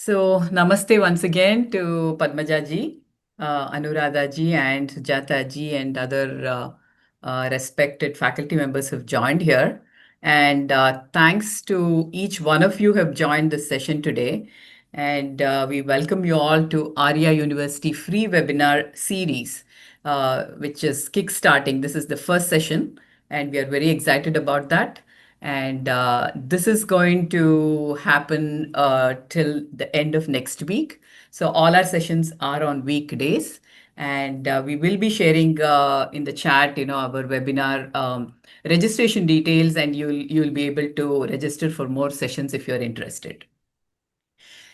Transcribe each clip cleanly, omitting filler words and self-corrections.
So, namaste once again to Padmaja ji, Anuradha ji, and Sujata ji, and other respected faculty members who've joined here. And thanks to each one of you who have joined this session today. And we welcome you all to Aria University free webinar series, which is kickstarting. This is the first session, and we are very excited about that. And this is going to happen till the end of next week. So all our sessions are on weekdays, and we will be sharing in the chat, our webinar registration details, and you'll be able to register for more sessions if you're interested.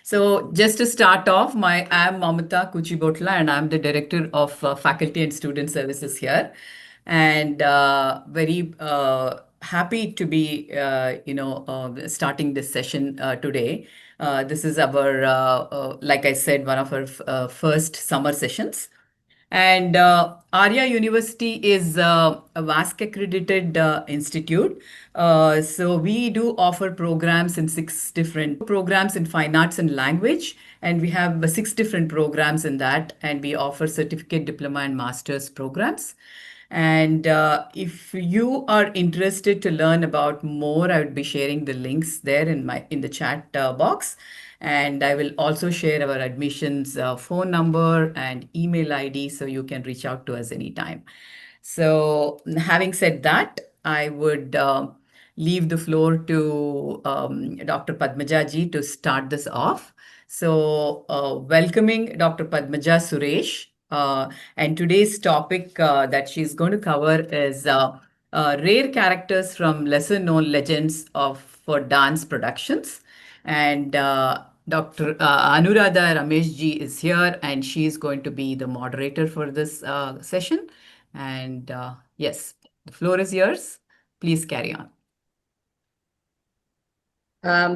So just to start off, I am Mamata Kuchipudi, and I'm the Director of Faculty and Student Services here. And very happy to be, starting this session today. This is our, like I said, one of our first summer sessions. And Aria University is a VASC accredited institute. So we do offer programs in 6 different programs in fine arts and language. And we have 6 different programs in that. And we offer certificate, diploma, and master's programs. And if you are interested to learn about more, I would be sharing the links there in the chat box. And I will also share our admissions phone number and email ID so you can reach out to us anytime. So having said that, I would leave the floor to Dr. Padmaja ji to start this off. So welcoming Dr. Padmaja Suresh. And today's topic that she's going to cover is rare characters from lesser known legends for dance productions. And Dr. Anuradha Ramesh ji is here, and she is going to be the moderator for this session. And yes, the floor is yours. Please carry on.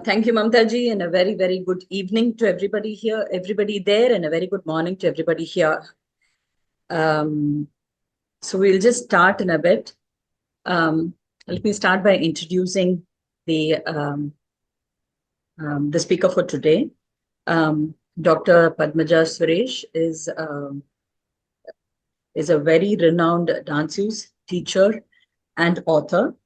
Thank you, Mamta ji, and a very, very good evening to everybody here, everybody there, and a very good morning to everybody here. So we'll just start in a bit. Let me start by introducing the speaker for today. Dr. Padmaja Suresh is a very renowned danseuse, teacher, and author.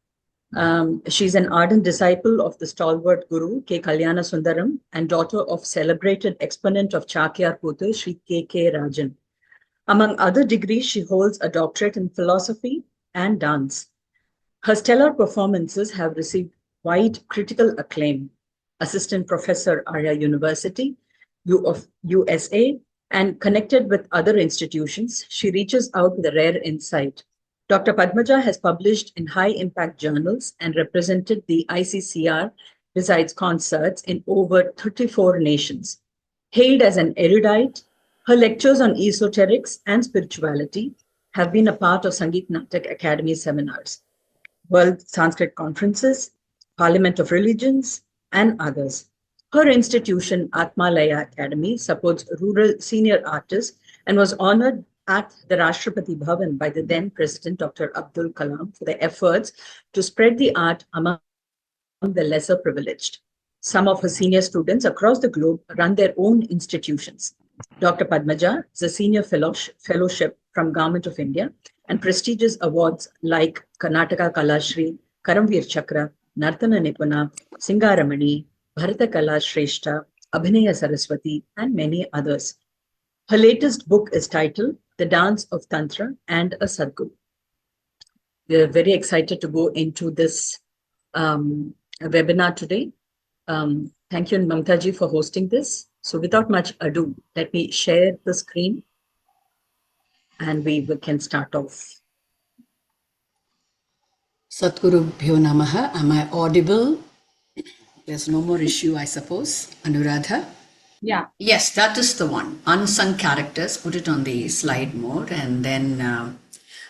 She's an ardent disciple of the stalwart guru K. Kalyana Sundaram and daughter of celebrated exponent of Chakyar Kuthu, Sri K. Rajan. Among other degrees, she holds a doctorate in philosophy and dance. Her stellar performances have received wide critical acclaim. Assistant Professor, Aria University, USA, and connected with other institutions, she reaches out with a rare insight. Dr. Padmaja has published in high-impact journals and represented the ICCR besides concerts in over 34 nations. Hailed as an erudite, her lectures on esoterics and spirituality have been a part of Sangeet Natak Academy seminars, World Sanskrit conferences, Parliament of Religions, and others. Her institution, Atmalaya Academy, supports rural senior artists and was honored at the Rashtrapati Bhavan by the then President Dr. Abdul Kalam for their efforts to spread the art among the lesser privileged. Some of her senior students across the globe run their own institutions. Dr. Padmaja is a senior fellowship from Government of India and prestigious awards like Karnataka Kalashri, Karamveer Chakra, Nartana Nipuna, Singaramani, Bharata Kala Shrestha, Abhinaya Saraswati, and many others. Her latest book is titled The Dance of Tantra and a Sadguru. We are very excited to go into this webinar today. Thank you, Mamta ji, for hosting this. So without much ado, let me share the screen and we can start off. Satgurubhyo Namaha. Am I audible? There's no more issue, I suppose. Anuradha? Yeah. Yes, that is the one. Unsung characters. Put it on the slide mode. And then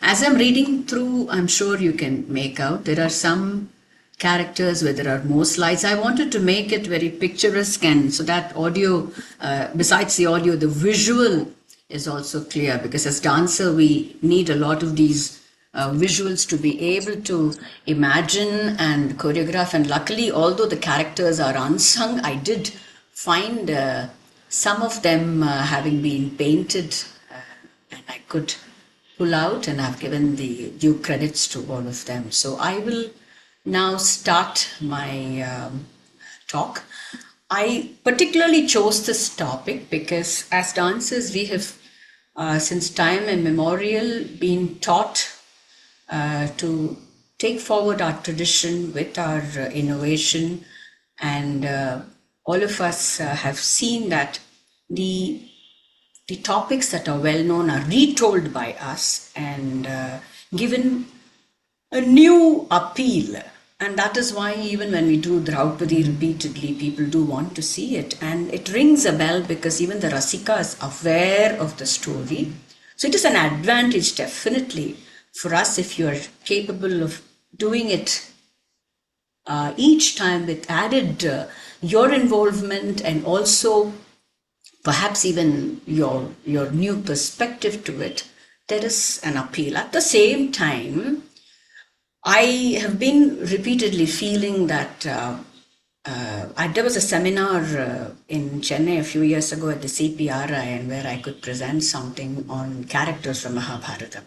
as I'm reading through, I'm sure you can make out there are some characters where there are more slides. I wanted to make it very picturesque, and so that audio, besides the audio, the visual is also clear, because as dancer we need a lot of these visuals to be able to imagine and choreograph. And luckily, although the characters are unsung, I did find some of them having been painted, and I could pull out, and I've given the due credits to all of them. So I will now start my talk. I particularly chose this topic because as dancers we have since time immemorial been taught to take forward our tradition with our innovation, and all of us have seen that the topics that are well known are retold by us and given a new appeal. And that is why even when we do Draupadi repeatedly, people do want to see it. And it rings a bell because even the Rasika is aware of the story. So it is an advantage definitely for us if you are capable of doing it each time with added your involvement and also perhaps even your new perspective to it. There is an appeal. At the same time, I have been repeatedly feeling that there was a seminar in Chennai a few years ago at the CPRI, and where I could present something on characters from Mahabharata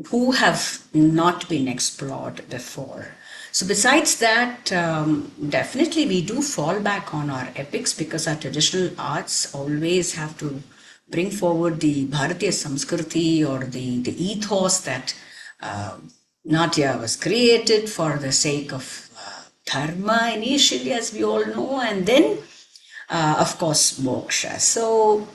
who have not been explored before. So besides that, definitely we do fall back on our epics because our traditional arts always have to bring forward the Bharatiya Sanskriti or the ethos that Natya was created for the sake of dharma initially, as we all know, and then of course moksha. So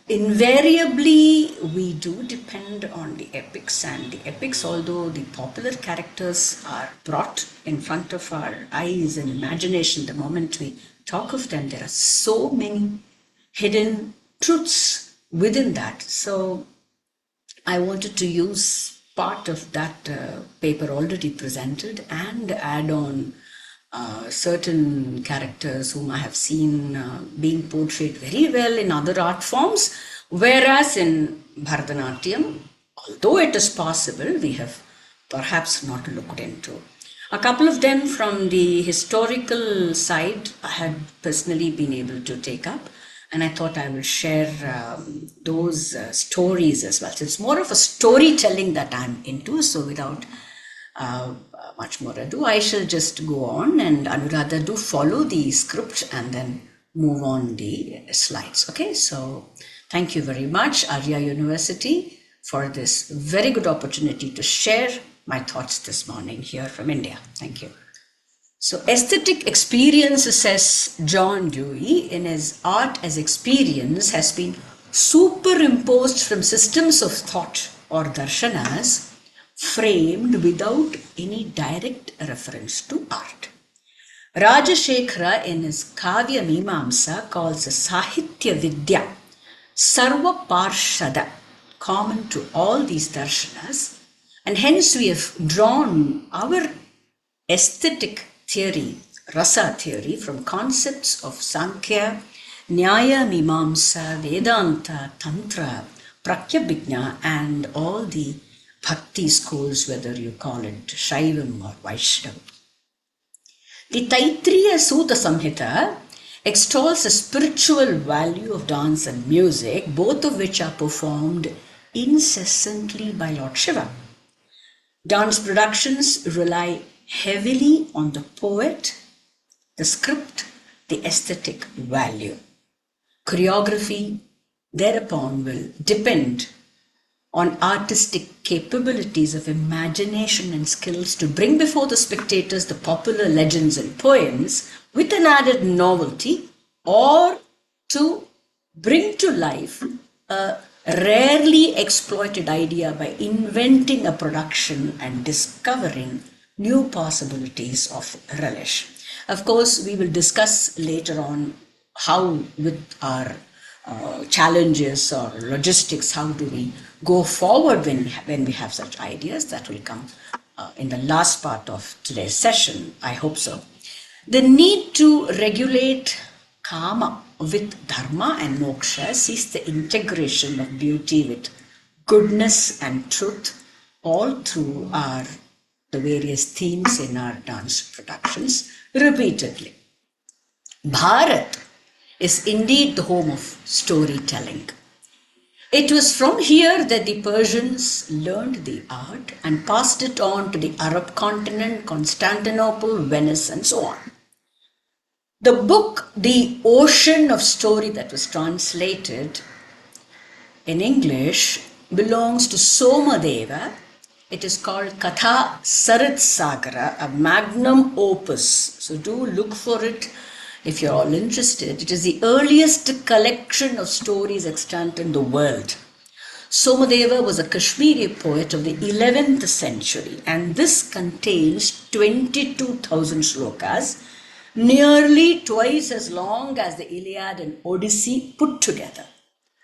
invariably we do depend on the epics, and the epics, although the popular characters are brought in front of our eyes and imagination the moment we talk of them, there are so many hidden truths within that. So I wanted to use part of that paper already presented and add on certain characters whom I have seen being portrayed very well in other art forms, whereas in Bharatanatyam, although it is possible, we have perhaps not looked into. A couple of them from the historical side I had personally been able to take up, and I thought I will share those stories as well. So it's more of a storytelling that I'm into. So without much more ado, I shall just go on, and Anuradha, do follow the script and then move on the slides. Okay, so thank you very much, Aria University, for this very good opportunity to share my thoughts this morning here from India. Thank you. So aesthetic experience, says John Dewey in his Art as Experience, has been superimposed from systems of thought or darshanas framed without any direct reference to art. Rajashekhara in his Kavya Mimamsa calls the Sahitya Vidya Sarva Parshada, common to all these darshanas, and hence we have drawn our aesthetic theory, rasa theory, from concepts of Sankhya, Nyaya, Mimamsa, Vedanta, Tantra, Prakyabhijna, and all the Bhakti schools, whether you call it Shaivam or Vaishnav. The Taittiriya Sutta Samhita extols the spiritual value of dance and music, both of which are performed incessantly by Lord Shiva. Dance productions rely heavily on the poet, the script, the aesthetic value. Choreography, thereupon, will depend on artistic capabilities of imagination and skills to bring before the spectators the popular legends and poems with an added novelty, or to bring to life a rarely exploited idea by inventing a production and discovering new possibilities of relish. Of course, we will discuss later on how, with our challenges or logistics, how do we go forward when we have such ideas. That will come in the last part of today's session. I hope so. The need to regulate kama with dharma and moksha sees the integration of beauty with goodness and truth all through the various themes in our dance productions repeatedly. Bharat is indeed the home of storytelling. It was from here that the Persians learned the art and passed it on to the Arab continent, Constantinople, Venice, and so on. The book, The Ocean of Story, that was translated in English, belongs to Somadeva. It is called Katha Sarit Sagara, a magnum opus. So do look for it if you're all interested. It is the earliest collection of stories extant in the world. Somadeva was a Kashmiri poet of the 11th century, and this contains 22,000 shlokas, nearly twice as long as the Iliad and Odyssey put together.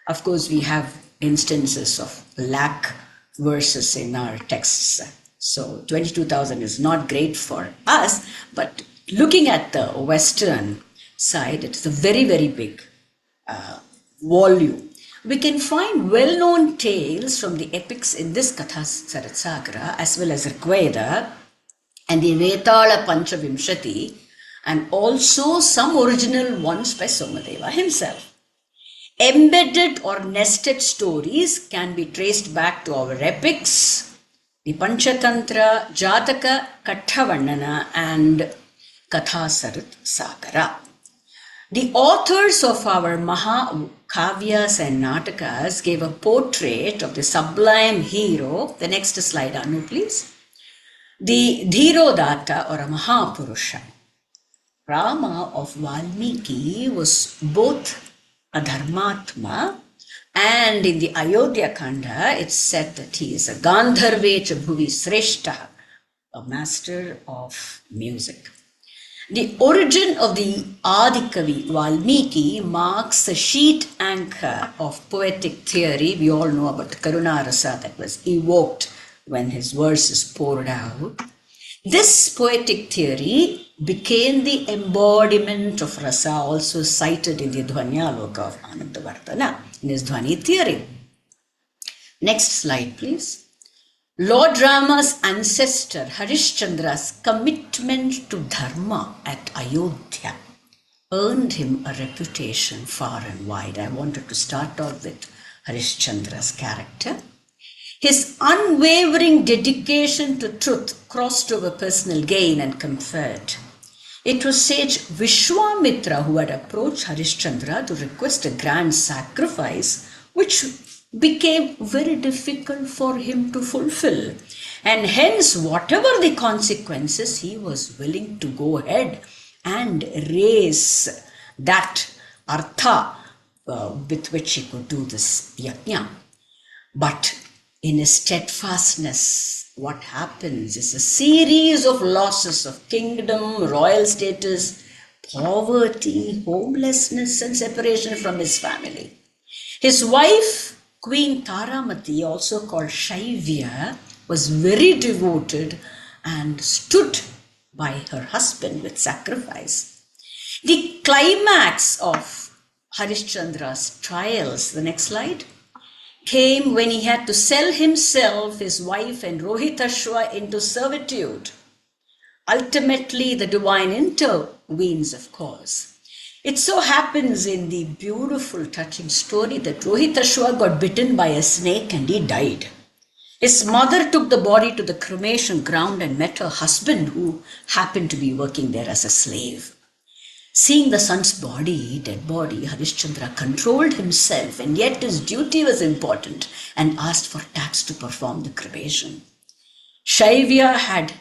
Of course, we have instances of lakh verses in our texts. So 22,000 is not great for us, but looking at the Western side, it's a very, very big volume. We can find well-known tales from the epics in this Katha Saratsagara, as well as Rigveda and the Vetala Panchavimshati, and also some original ones by Somadeva himself. Embedded or nested stories can be traced back to our epics, the Panchatantra, Jataka, Kathavannana, and Kathasarat Sagara. The authors of our Mahakavyas and Natakas gave a portrait of the sublime hero. The next slide, Anu, please. The Dhirodata, or a Mahapurusha. Rama of Valmiki was both a Dharmatma, and in the Ayodhya Kanda, it's said that he is a Gandharvecha Bhuvi Sreshta, a master of music. The origin of the Adikavi Valmiki marks the sheet anchor of poetic theory. We all know about the Karuna Rasa that was evoked when his verses poured out. This poetic theory became the embodiment of rasa, also cited in the Dhvanyaloka of Anandavardhana in his Dhvani theory. Next slide, please. Lord Rama's ancestor Harishchandra's commitment to dharma at Ayodhya earned him a reputation far and wide. I wanted to start off with Harishchandra's character. His unwavering dedication to truth crossed over personal gain and comfort. It was sage Vishwamitra who had approached Harishchandra to request a grand sacrifice, which became very difficult for him to fulfill. And hence, whatever the consequences, he was willing to go ahead and raise that artha with which he could do this yajna. But in his steadfastness, what happens is a series of losses of kingdom, royal status, poverty, homelessness, and separation from his family. His wife, Queen Taramati, also called Shaivya, was very devoted and stood by her husband with sacrifice. The climax of Harishchandra's trials, the next slide, came when he had to sell himself, his wife, and Rohitashva into servitude. Ultimately, the divine intervenes, of course. It so happens in the beautiful, touching story that Rohitashva got bitten by a snake and he died. His mother took the body to the cremation ground and met her husband, who happened to be working there as a slave. Seeing the son's body, dead body, Harishchandra controlled himself, and yet his duty was important, and asked for tax to perform the cremation. Shaivya had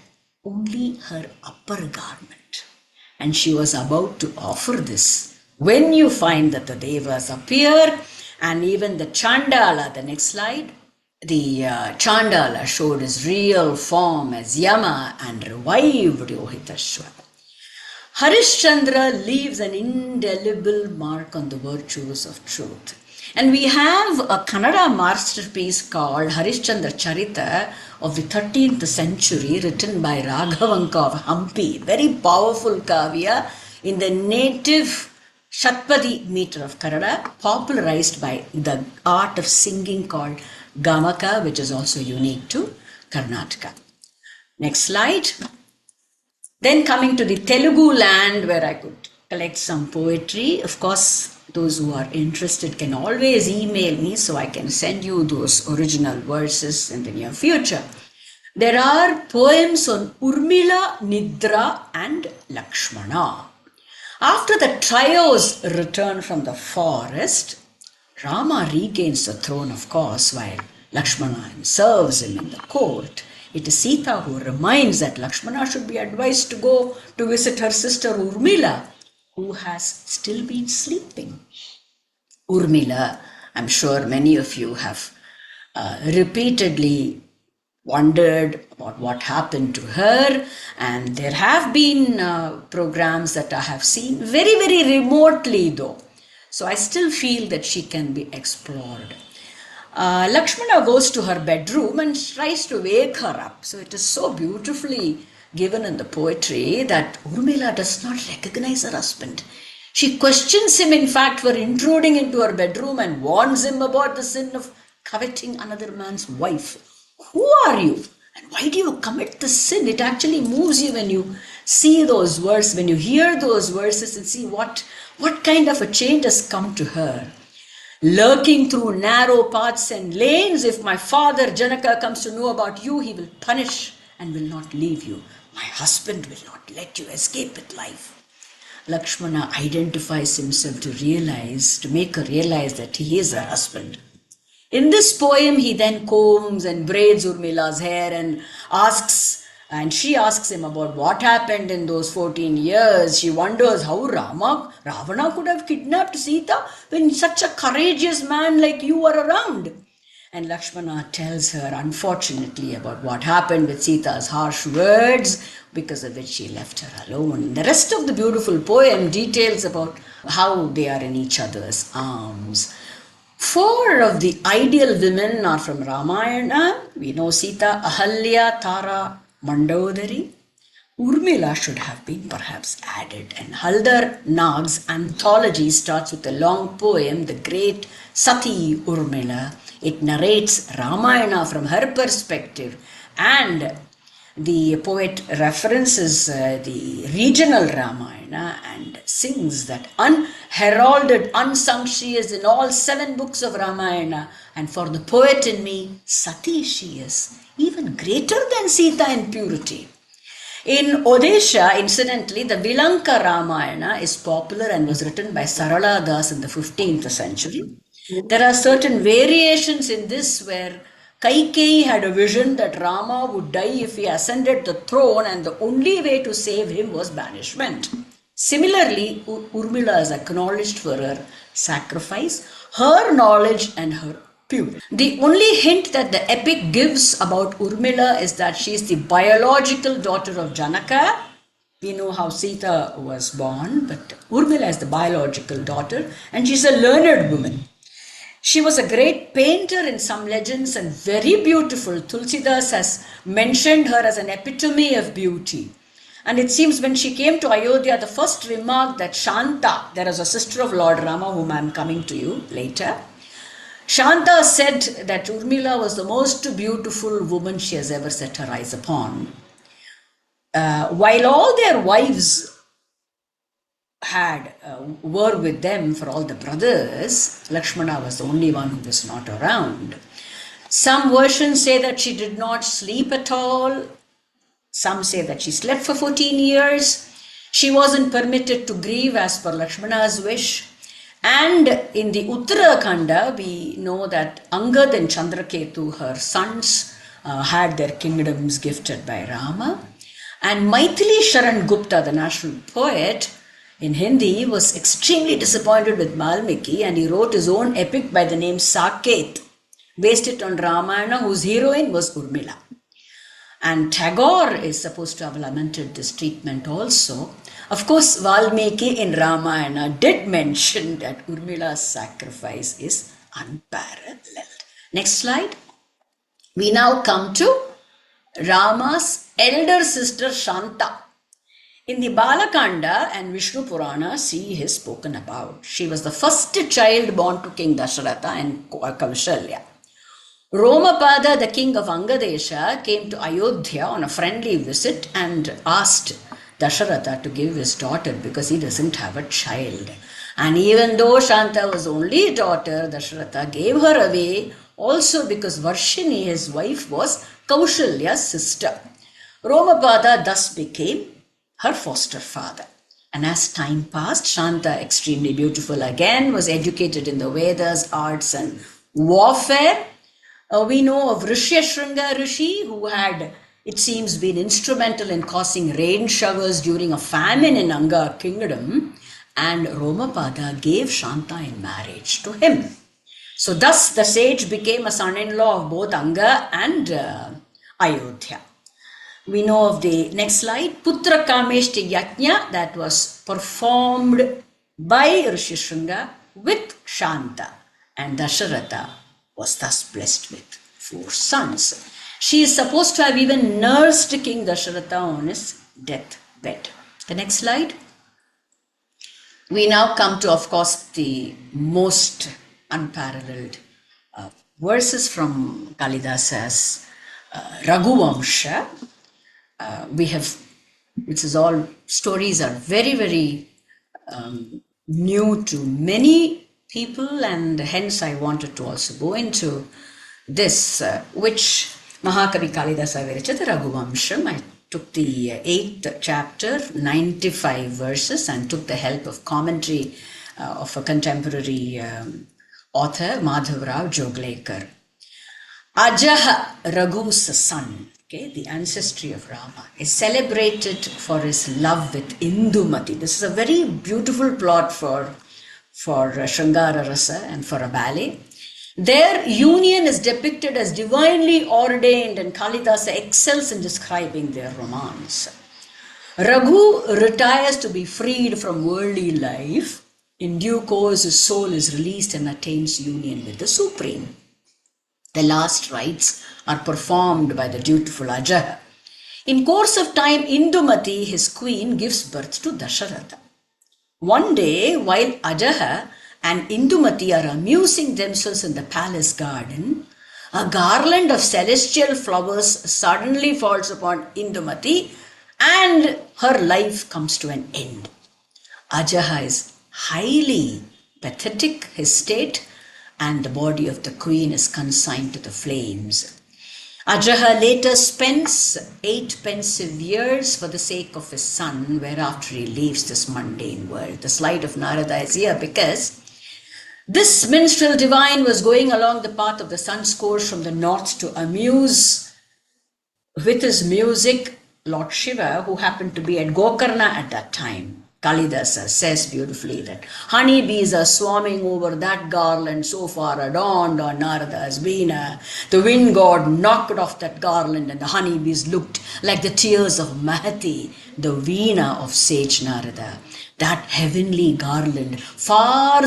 only her upper garment, and she was about to offer this when you find that the devas appear, and even the Chandala, the next slide, the Chandala showed his real form as Yama and revived Rohitashva. Harishchandra leaves an indelible mark on the virtues of truth. And we have a Kannada masterpiece called Harishchandra Charita of the 13th century, written by Raghavanka of Hampi. Very powerful kavya in the native Shatpadi meter of Kannada, popularized by the art of singing called Gamaka, which is also unique to Karnataka. Next slide. Then coming to the Telugu land, where I could collect some poetry. Of course, those who are interested can always email me so I can send you those original verses in the near future. There are poems on Urmila, Nidra and Lakshmana. After the trios return from the forest, Rama regains the throne, of course, while Lakshmana serves him in the court. It is Sita who reminds that Lakshmana should be advised to go to visit her sister Urmila, who has still been sleeping. Urmila, I'm sure many of you have repeatedly wondered about what happened to her, and there have been programs that I have seen very, very remotely though. So I still feel that she can be explored. Lakshmana goes to her bedroom and tries to wake her up. So it is so beautifully given in the poetry that Urmila does not recognize her husband. She questions him, in fact, for intruding into her bedroom and warns him about the sin of coveting another man's wife. Who are you? And why do you commit this sin? It actually moves you when you see those verses, when you hear those verses and see what kind of a change has come to her. Lurking through narrow paths and lanes, if my father Janaka comes to know about you, he will punish and will not leave you. My husband will not let you escape with life. Lakshmana identifies himself to make her realize that he is her husband. In this poem, he then combs and braids Urmila's hair and she asks him about what happened in those 14 years. She wonders how Ravana could have kidnapped Sita when such a courageous man like you were around. And Lakshmana tells her, unfortunately, about what happened with Sita's harsh words, because of which she left her alone. The rest of the beautiful poem details about how they are in each other's arms. 4 of the ideal women are from Ramayana. We know Sita, Ahalya, Tara, Mandodari. Urmila should have been perhaps added. And Haldar Nag's anthology starts with a long poem, the great Sati Urmila. It narrates Ramayana from her perspective, and the poet references the regional Ramayana and sings that unheralded, unsung she is in all 7 books of Ramayana. And for the poet in me, Sati she is, even greater than Sita in purity. In Odisha, incidentally, the Vilanka Ramayana is popular and was written by Sarala Das in the 15th century. There are certain variations in this where Kaikeyi had a vision that Rama would die if he ascended the throne, and the only way to save him was banishment. Similarly, Urmila is acknowledged for her sacrifice, her knowledge and her purity. The only hint that the epic gives about Urmila is that she is the biological daughter of Janaka. We know how Sita was born, but Urmila is the biological daughter, and she's a learned woman. She was a great painter in some legends and very beautiful. Tulsidas has mentioned her as an epitome of beauty. And it seems when she came to Ayodhya, the first remark that Shanta, there is a sister of Lord Rama whom I am coming to you later, Shanta said that Urmila was the most beautiful woman she has ever set her eyes upon. While all their wives were with them for all the brothers, Lakshmana was the only one who was not around. Some versions say that she did not sleep at all. Some say that she slept for 14 years. She wasn't permitted to grieve as per Lakshmana's wish. And in the Uttarakhanda, we know that Angad and Chandraketu, her sons, had their kingdoms gifted by Rama. And Maithili Sharan Gupta, the national poet, in Hindi, was extremely disappointed with Valmiki, and he wrote his own epic by the name Saket, based it on Ramayana, whose heroine was Urmila. And Tagore is supposed to have lamented this treatment also. Of course, Valmiki in Ramayana did mention that Urmila's sacrifice is unparalleled. Next slide. We now come to Rama's elder sister Shanta. In the Balakanda and Vishnu Purana, she is spoken about. She was the first child born to King Dasharatha and Kaushalya. Romapada, the king of Angadesha, came to Ayodhya on a friendly visit and asked Dasharatha to give his daughter because he doesn't have a child. And even though Shanta was only a daughter, Dasharatha gave her away also because Varshini, his wife, was Kaushalya's sister. Romapada thus became her foster father. And as time passed, Shanta, extremely beautiful again, was educated in the Vedas, arts, and warfare. We know of Rishyashringa Rishi, who had, it seems, been instrumental in causing rain showers during a famine in Anga kingdom, and Romapada gave Shanta in marriage to him. So thus the sage became a son-in-law of both Anga and Ayodhya. We know of the next slide, Putra Kameshti Yajna, that was performed by Rishyashringa with Shanta, and Dasharatha was thus blessed with 4 sons. She is supposed to have even nursed King Dasharatha on his deathbed. The next slide. We now come to, of course, the most unparalleled verses from Kalidasa's Raghuvamsha. We have, which is all stories are very, very new to many people, and hence I wanted to also go into this, which Mahakavi Kalidasa Virichata Raghuvamsham. I took the 8th chapter, 95 verses, and took the help of commentary of a contemporary author, Madhavrao Joglekar. Ajaha, Raghu's son, okay, the ancestry of Rama, is celebrated for his love with Indumati. This is a very beautiful plot for Shrangara Rasa and for a ballet. Their union is depicted as divinely ordained, and Kalidasa excels in describing their romance. Raghu retires to be freed from worldly life. In due course, his soul is released and attains union with the Supreme. The last rites are performed by the dutiful Ajaha. In course of time, Indumati, his queen, gives birth to Dasharatha. One day, while Ajaha and Indumati are amusing themselves in the palace garden, a garland of celestial flowers suddenly falls upon Indumati and her life comes to an end. Ajaha is highly pathetic, his state, and the body of the queen is consigned to the flames. Ajaha later spends 8 pensive years for the sake of his son, whereafter he leaves this mundane world. The slide of Narada is here because this minstrel divine was going along the path of the sun's course from the north to amuse with his music Lord Shiva, who happened to be at Gokarna at that time. Kalidasa says beautifully that honeybees are swarming over that garland so far adorned on Narada's veena. The wind god knocked off that garland and the honeybees looked like the tears of Mahati, the veena of sage Narada. That heavenly garland far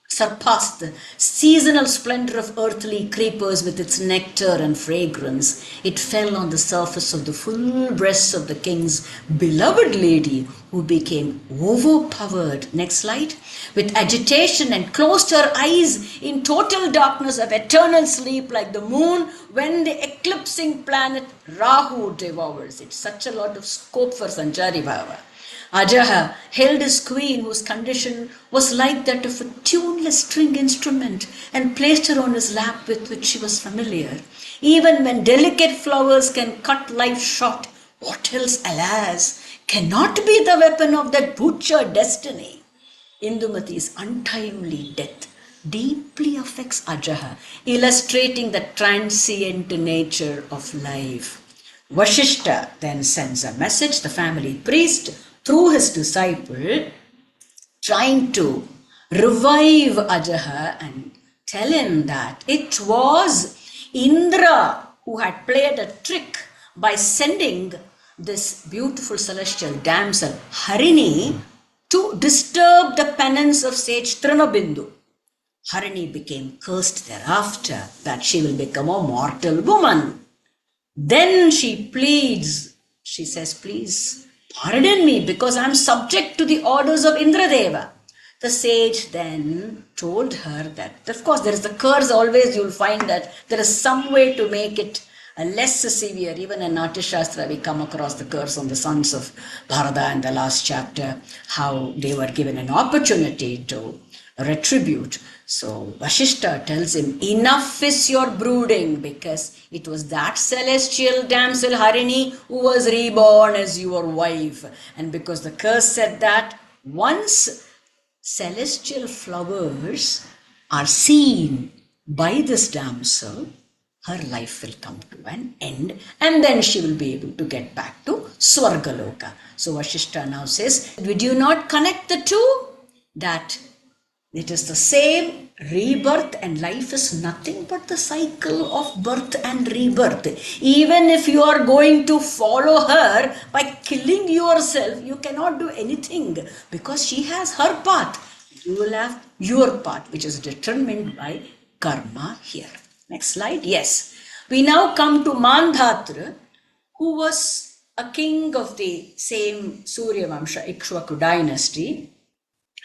surpassed the seasonal splendor of earthly creepers with its nectar and fragrance. It fell on the surface of the full breasts of the king's beloved lady, who became overpowered, next slide, with agitation and closed her eyes in total darkness of eternal sleep, like the moon when the eclipsing planet Rahu devours it. Such a lot of scope for Sanchari Bhava. Ajaha held his queen, whose condition was like that of a tuneless string instrument, and placed her on his lap, with which she was familiar. Even when delicate flowers can cut life short, what else, alas, cannot be the weapon of that butcher destiny? Indumati's untimely death deeply affects Ajaha, illustrating the transient nature of life. Vashishta then sends a message, the family priest, through his disciple, trying to revive Ajaha and tell him that it was Indra who had played a trick by sending this beautiful celestial damsel Harini to disturb the penance of sage Trinabindu. Harini became cursed thereafter that she will become a mortal woman. Then she pleads, she says, please pardon me because I am subject to the orders of Indradeva. The sage then told her that, of course, there is the curse always, you'll find that there is some way to make it less severe. Even in Natya Shastra, we come across the curse on the sons of Bharata in the last chapter, how they were given an opportunity to retribute. So Vashishta tells him, enough is your brooding, because it was that celestial damsel Harini who was reborn as your wife. And because the curse said that once celestial flowers are seen by this damsel, her life will come to an end, and then she will be able to get back to Swargaloka. So Vashishta now says, did you not connect the two? That it is the same rebirth, and life is nothing but the cycle of birth and rebirth. Even if you are going to follow her by killing yourself, you cannot do anything, because she has her path. You will have your path, which is determined by karma here. Next slide. Yes. We now come to Mandhatra, who was a king of the same Surya Vamsha, Ikshvaku dynasty.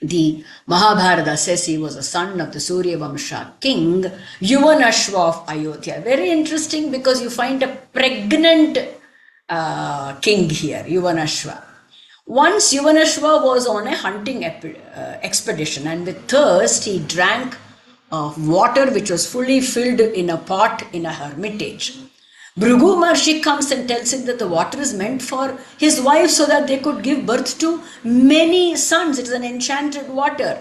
The Mahabharata says he was a son of the Surya Vamsha king, Yuvanashva of Ayodhya. Very interesting, because you find a pregnant king here, Yuvanashva. Once Yuvanashva was on a hunting expedition, and with thirst he drank water which was fully filled in a pot in a hermitage. Bhrigu Maharshi comes and tells him that the water is meant for his wife so that they could give birth to many sons. It is an enchanted water.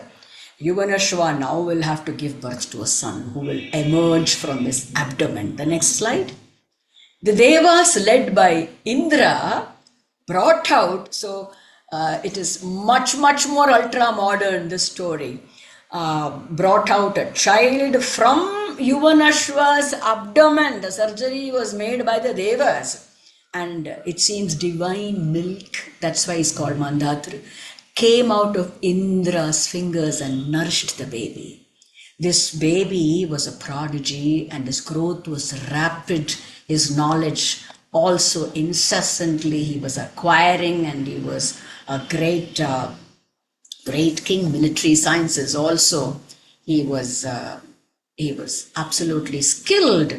Yuvanashva now will have to give birth to a son who will emerge from his abdomen. The next slide. The Devas, led by Indra, brought out, so it is much more ultra modern, this story, brought out a child from Yuvanashva's abdomen. The surgery was made by the Devas, and it seems divine milk, that's why it's called Mandhatra, came out of Indra's fingers and nourished the baby. This baby was a prodigy, and his growth was rapid. His knowledge also incessantly he was acquiring, and he was a great king. Military sciences also he was absolutely skilled.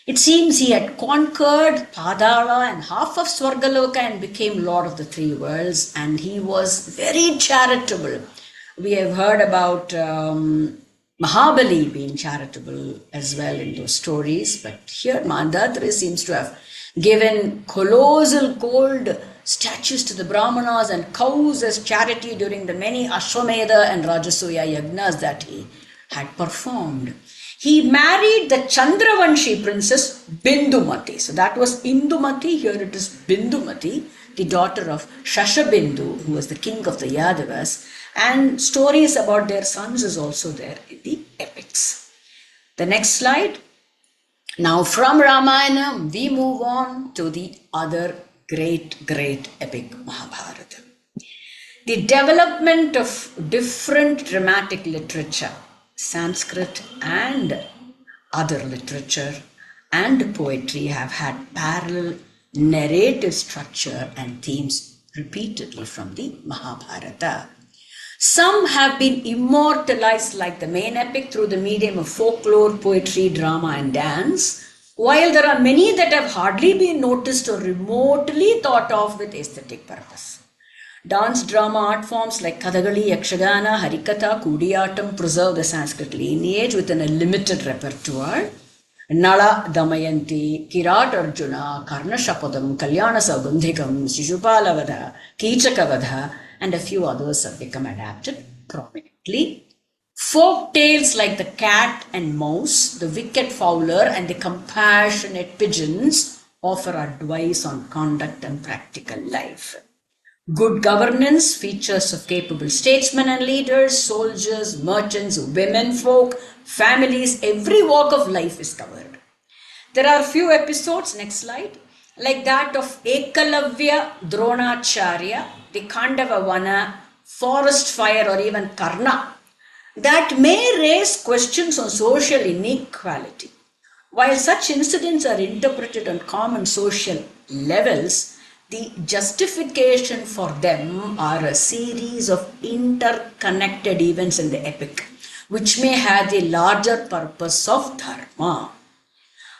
It seems he had conquered Padala and half of Swargaloka and became lord of the three worlds, and he was very charitable. We have heard about Mahabali being charitable as well in those stories, but here Mandhatra seems to have given colossal gold statues to the Brahmanas and cows as charity during the many Ashwamedha and Rajasuya yagnas that he had performed. He married the Chandravanshi princess Bindumati. So that was Indumati, here it is Bindumati, the daughter of Shashabindu, who was the king of the Yadavas, and stories about their sons is also there in the epics. The next slide. Now from Ramayana, we move on to the other great epic, Mahabharata. The development of different dramatic literature, Sanskrit and other literature and poetry, have had parallel narrative structure and themes repeatedly from the Mahabharata. Some have been immortalized like the main epic through the medium of folklore, poetry, drama and dance, while there are many that have hardly been noticed or remotely thought of with aesthetic purpose. Dance drama art forms like Kathakali, Yakshagana, Harikatha, Kudiyatam preserve the Sanskrit lineage within a limited repertoire. Nala, Damayanti, Kirat Arjuna, Karnashapadam, Kalyana Saugandhikam, Shishupalavadha, Kichakavadha, and a few others have become adapted prominently. Folk tales like the cat and mouse, the wicked fowler, and the compassionate pigeons offer advice on conduct and practical life. Good governance, features of capable statesmen and leaders, soldiers, merchants, women folk, families, every walk of life is covered. There are few episodes, next slide, like that of Ekalavya, Dronacharya, the Khandava Vana, forest fire, or even Karna, that may raise questions on social inequality. While such incidents are interpreted on common social levels, the justification for them are a series of interconnected events in the epic, which may have the larger purpose of dharma.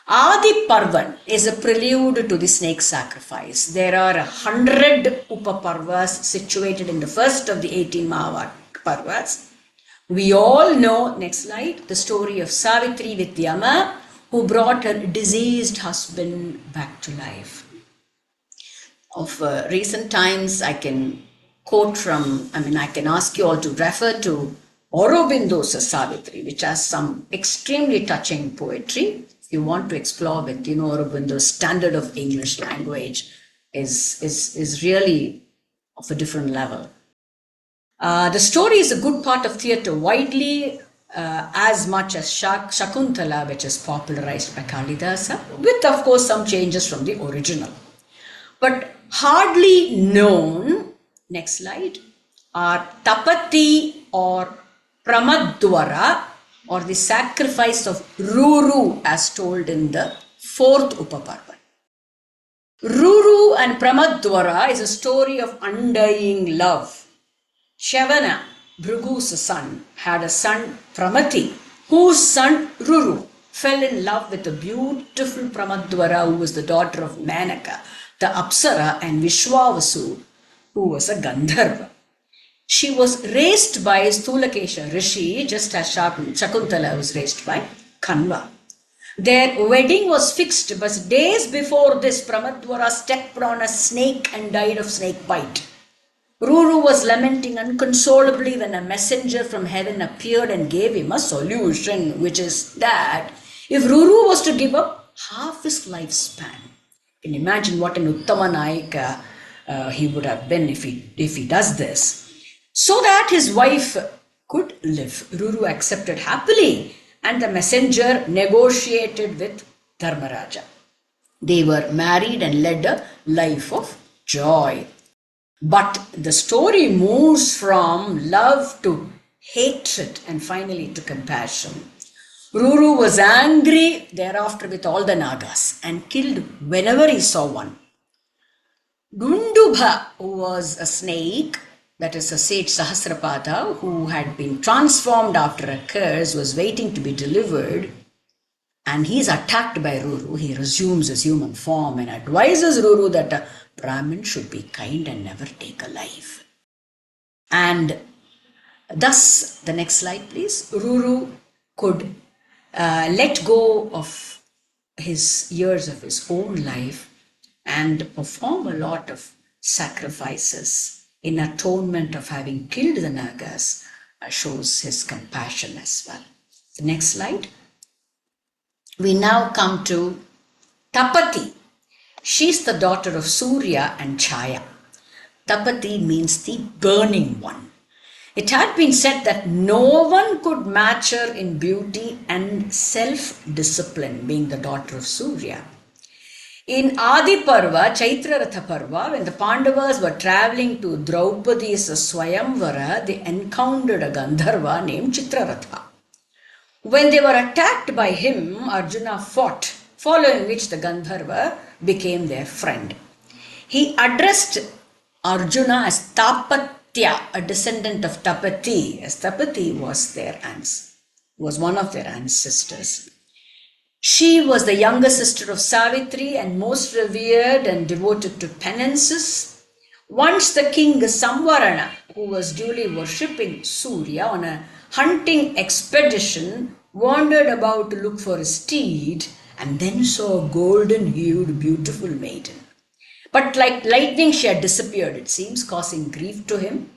Adi Parvan is a prelude to the snake sacrifice. There are 100 Upaparvas situated in the first of the 18 Mahaparvas. We all know, next slide, the story of Savitri with Yama, who brought her deceased husband back to life. Of recent times, I can I can ask you all to refer to Aurobindo's Savitri, which has some extremely touching poetry. If you want to explore with, Aurobindo's standard of English language is really of a different level. The story is a good part of theatre, widely as much as Shakuntala, which is popularized by Kalidasa, with of course some changes from the original. But hardly known, next slide, are Tapati or Pramadwara, or the sacrifice of Ruru, as told in the 4th Upaparva. Ruru and Pramadwara is a story of undying love. Shavana, Bhrugu's son, had a son Pramati, whose son Ruru fell in love with the beautiful Pramadwara, who was the daughter of Manaka, the Apsara, and Vishwavasu, who was a Gandharva. She was raised by Stulakesha Rishi, just as Shakuntala was raised by Kanva. Their wedding was fixed, but days before this, Pramadwara stepped on a snake and died of snake bite. Ruru was lamenting inconsolably when a messenger from heaven appeared and gave him a solution, which is that if Ruru was to give up half his lifespan, you can imagine what an Uttama Nayaka he would have been if he does this, so that his wife could live. Ruru accepted happily, and the messenger negotiated with Dharmaraja. They were married and led a life of joy. But the story moves from love to hatred and finally to compassion. Ruru was angry thereafter with all the Nagas and killed whenever he saw one. Dundubha, who was a snake, that is a sage Sahasrapada, who had been transformed after a curse, was waiting to be delivered, and he is attacked by Ruru. He resumes his human form and advises Ruru that a Brahmin should be kind and never take a life. And thus, the next slide please, Ruru could let go of his years of his own life and perform a lot of sacrifices in atonement of having killed the Nagas, shows his compassion as well. The next slide. We now come to Tapati. She's the daughter of Surya and Chaya. Tapati means the burning one. It had been said that no one could match her in beauty and self-discipline, being the daughter of Surya. In Adi Parva, Chaitra Ratha Parva, when the Pandavas were traveling to Draupadi's Swayamvara, they encountered a Gandharva named Chitraratha. When they were attacked by him, Arjuna fought, following which the Gandharva became their friend. He addressed Arjuna as Tapatya, a descendant of Tapati, as Tapati was one of their ancestors. She was the younger sister of Savitri and most revered and devoted to penances. Once the king Samvarana, who was duly worshipping Surya on a hunting expedition, wandered about to look for a steed and then saw a golden-hued, beautiful maiden. But like lightning, she had disappeared, it seems, causing grief to him.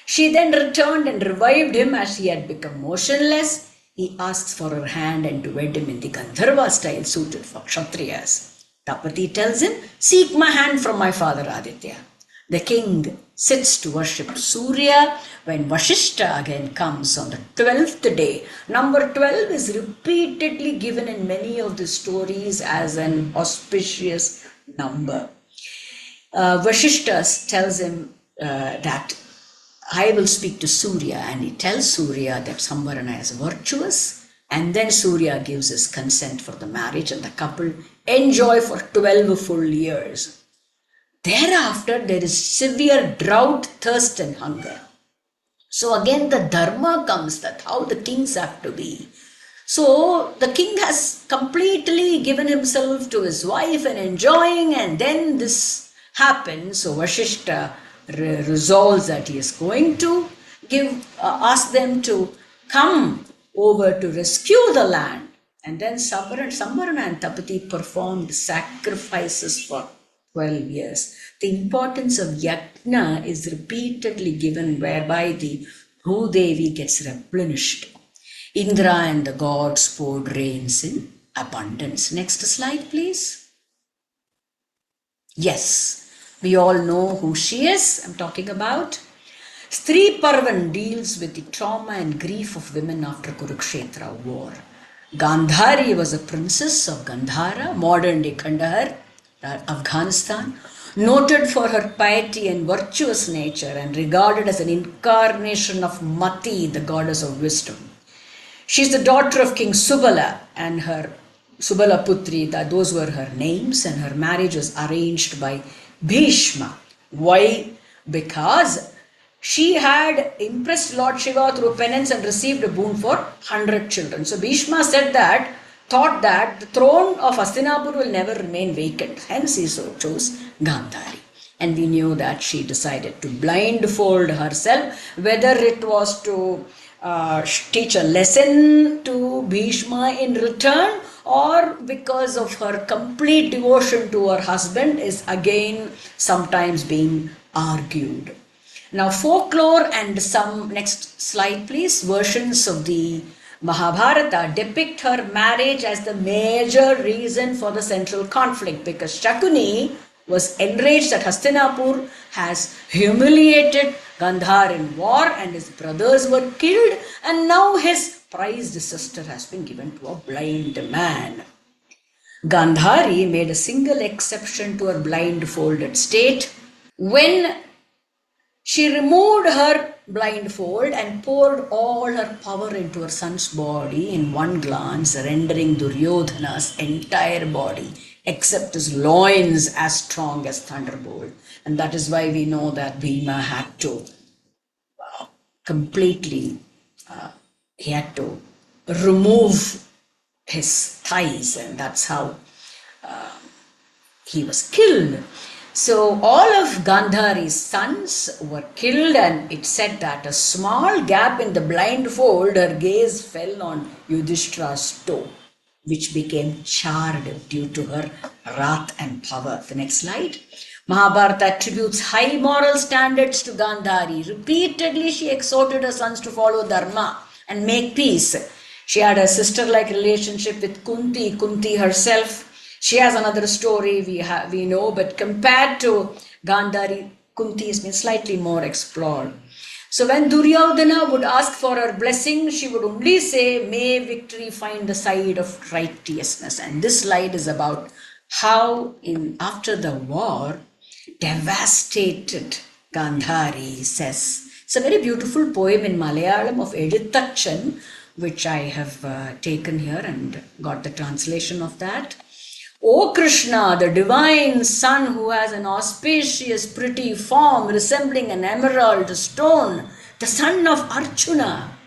She then returned and revived him as he had become motionless. He asks for her hand and to wed him in the Gandharva style suited for Kshatriyas. Tapati tells him, "Seek my hand from my father Aditya." The king sits to worship Surya when Vashishta again comes on the 12th day. Number 12 is repeatedly given in many of the stories as an auspicious number. Vashishta tells him that I will speak to Surya, and he tells Surya that Samvarana is virtuous, and then Surya gives his consent for the marriage and the couple enjoy for 12 full years. Thereafter, there is severe drought, thirst and hunger. So again the dharma comes that how the kings have to be. So the king has completely given himself to his wife and enjoying, and then this happens. So Vashishta resolves that he is going to ask them to come over to rescue the land. And then Samvarana and Tapati performed sacrifices for 12 years. The importance of yajna is repeatedly given, whereby the Bhudevi gets replenished. Indra and the gods poured rains in abundance. Next slide, please. Yes, we all know who she is. I'm talking about. Stree Parvan deals with the trauma and grief of women after Kurukshetra war. Gandhari was a princess of Gandhara, modern day Kandahar, Afghanistan, noted for her piety and virtuous nature and regarded as an incarnation of Mati, the goddess of wisdom. She is the daughter of King Subala and her Subala Putri, those were her names, and her marriage was arranged by Bhishma. Why? Because she had impressed Lord Shiva through penance and received a boon for 100 children. So Bhishma thought that the throne of Hastinapur will never remain vacant. Hence he so chose Gandhari. And we knew that she decided to blindfold herself, whether it was to teach a lesson to Bhishma in return, or because of her complete devotion to her husband, is again sometimes being argued. Now, folklore and some, next slide please, versions of the Mahabharata depict her marriage as the major reason for the central conflict, because Shakuni was enraged that Hastinapur has humiliated Gandhar in war and his brothers were killed, and now his prized sister has been given to a blind man. Gandhari made a single exception to her blindfolded state when she removed her blindfold and poured all her power into her son's body in one glance, rendering Duryodhana's entire body except his loins as strong as thunderbolt. And that is why we know that Bhima had to completely, he had to remove his thighs, and that's how he was killed. So all of Gandhari's sons were killed, and it said that a small gap in the blindfold, her gaze fell on Yudhishthira's toe, which became charred due to her wrath and power. The next slide. Mahabharata attributes high moral standards to Gandhari. Repeatedly, she exhorted her sons to follow dharma and make peace. She had a sister-like relationship with Kunti herself. She has another story we know, but compared to Gandhari, Kunti has been slightly more explored. So when Duryodhana would ask for her blessing, she would only say, "May victory find the side of righteousness." And this slide is about how after the war, devastated Gandhari says. It's a very beautiful poem in Malayalam of Edithachan, which I have taken here and got the translation of that. O Krishna, the divine son who has an auspicious pretty form resembling an emerald stone, the son of Arjuna,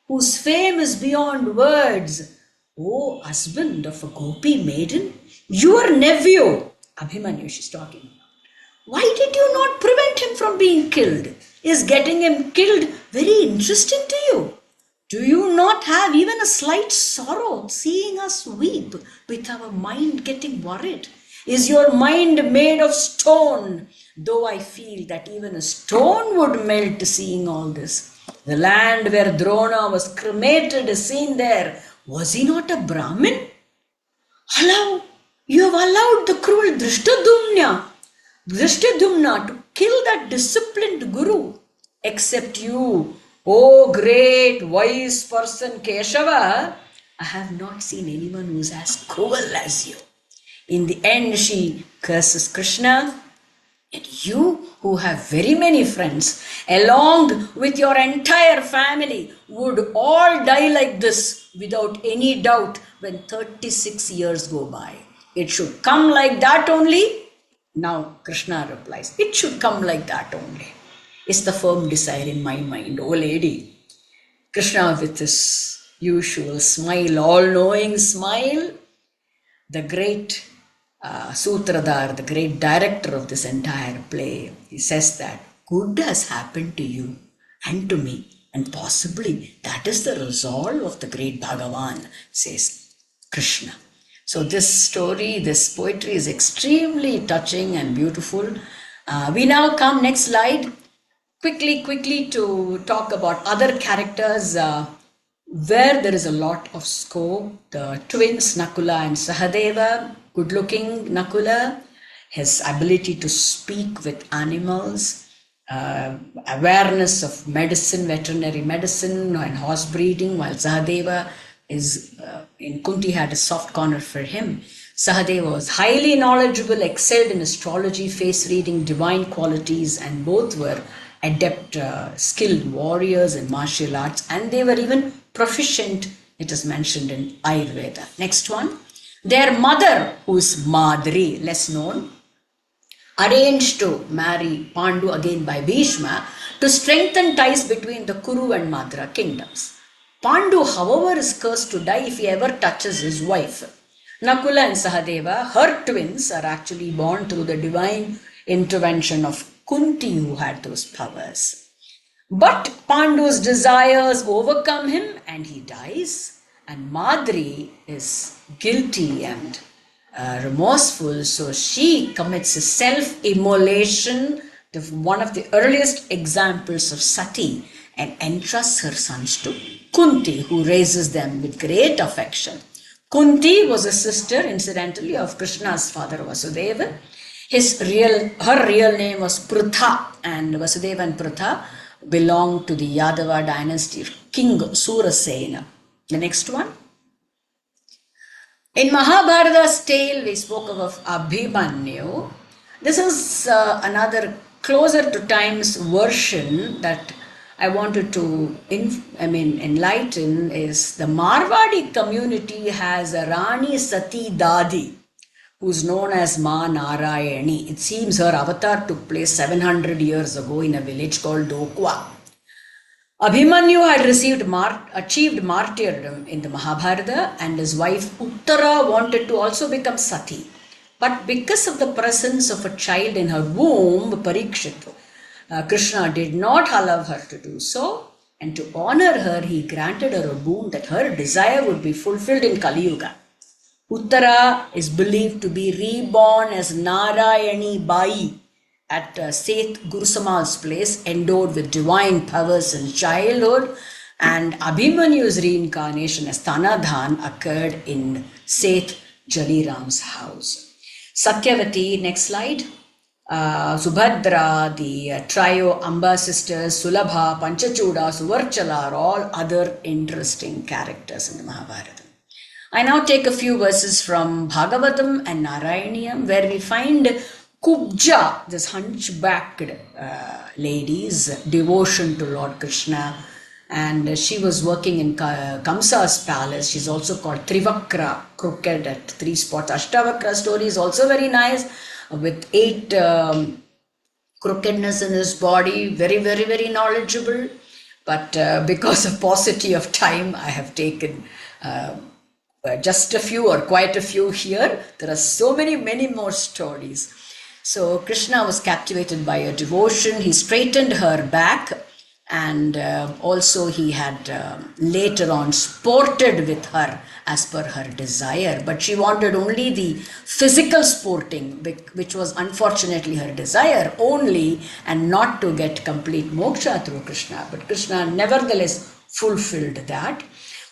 whose fame is beyond words. O husband of a gopi maiden, your nephew, Abhimanyu she's talking about. Why did you not prevent him from being killed? Is getting him killed very interesting to you? Do you not have even a slight sorrow seeing us weep with our mind getting worried? Is your mind made of stone? Though I feel that even a stone would melt seeing all this. The land where Drona was cremated is seen there. Was he not a Brahmin? You have allowed the cruel Drishtadumna to kill that disciplined guru. Except you, O great wise person Keshava, I have not seen anyone who is as cruel as you. In the end, she curses Krishna, and you who have very many friends, along with your entire family, would all die like this without any doubt when 36 years go by. It should come like that only. Now Krishna replies, it should come like that only. Is the firm desire in my mind, O lady. Krishna with his usual smile, all-knowing smile. The great Sutradhar, the great director of this entire play, he says that good has happened to you and to me, and possibly that is the resolve of the great Bhagavan, says Krishna. So this story, this poetry is extremely touching and beautiful. We now come, next slide, quickly to talk about other characters where there is a lot of scope. The twins Nakula and Sahadeva, good looking Nakula, his ability to speak with animals, awareness of medicine, veterinary medicine and horse breeding, while Sahadeva is in Kunti had a soft corner for him. Sahadeva was highly knowledgeable, excelled in astrology, face reading, divine qualities, and both were adept, skilled warriors in martial arts, and they were even proficient, it is mentioned in Ayurveda. Next one. Their mother, who is Madri, less known, arranged to marry Pandu again by Bhishma to strengthen ties between the Kuru and Madra kingdoms. Pandu, however, is cursed to die if he ever touches his wife. Nakula and Sahadeva, her twins, are actually born through the divine intervention of Kunti, who had those powers. But Pandu's desires overcome him and he dies, and Madri is guilty and remorseful, so she commits a self-immolation, one of the earliest examples of sati, and entrusts her sons to Kunti, who raises them with great affection. Kunti was a sister, incidentally, of Krishna's father Vasudeva. Her real name was Prutha, and Vasudeva and Prutha belonged to the Yadava dynasty of King Surasena. The next one. In Mahabharata's tale, we spoke of Abhimanyu. This is another closer to times version that I wanted to enlighten. Is the Marwadi community has a Rani Sati Dadi, who's known as Ma Narayani. It seems her avatar took place 700 years ago in a village called Dokwa. Abhimanyu had achieved martyrdom in the Mahabharata, and his wife Uttara wanted to also become Sati. But because of the presence of a child in her womb, Parikshit, Krishna did not allow her to do so, and to honor her, he granted her a boon that her desire would be fulfilled in Kali Yuga. Uttara is believed to be reborn as Narayani Bai at Seth Gurusamal's place, endowed with divine powers in childhood, and Abhimanyu's reincarnation as Tanadhan occurred in Seth Jaliram's house. Satyavati, next slide. Subhadra, the trio Amba sisters, Sulabha, Panchachuda, Suvarchala are all other interesting characters in the Mahabharata. I now take a few verses from Bhagavatam and Narayaniam, where we find Kubja, this hunchbacked lady's devotion to Lord Krishna, and she was working in Kamsa's palace. She's also called Trivakra, crooked at 3 spots. Ashtavakra story is also very nice, with 8 crookedness in his body, very knowledgeable. But because of paucity of time, I have taken just a few or quite a few here. There are so many more stories. So Krishna was captivated by her devotion. He straightened her back, and also he had later on sported with her as per her desire. But she wanted only the physical sporting, which was unfortunately her desire only, and not to get complete moksha through Krishna. But Krishna nevertheless fulfilled that.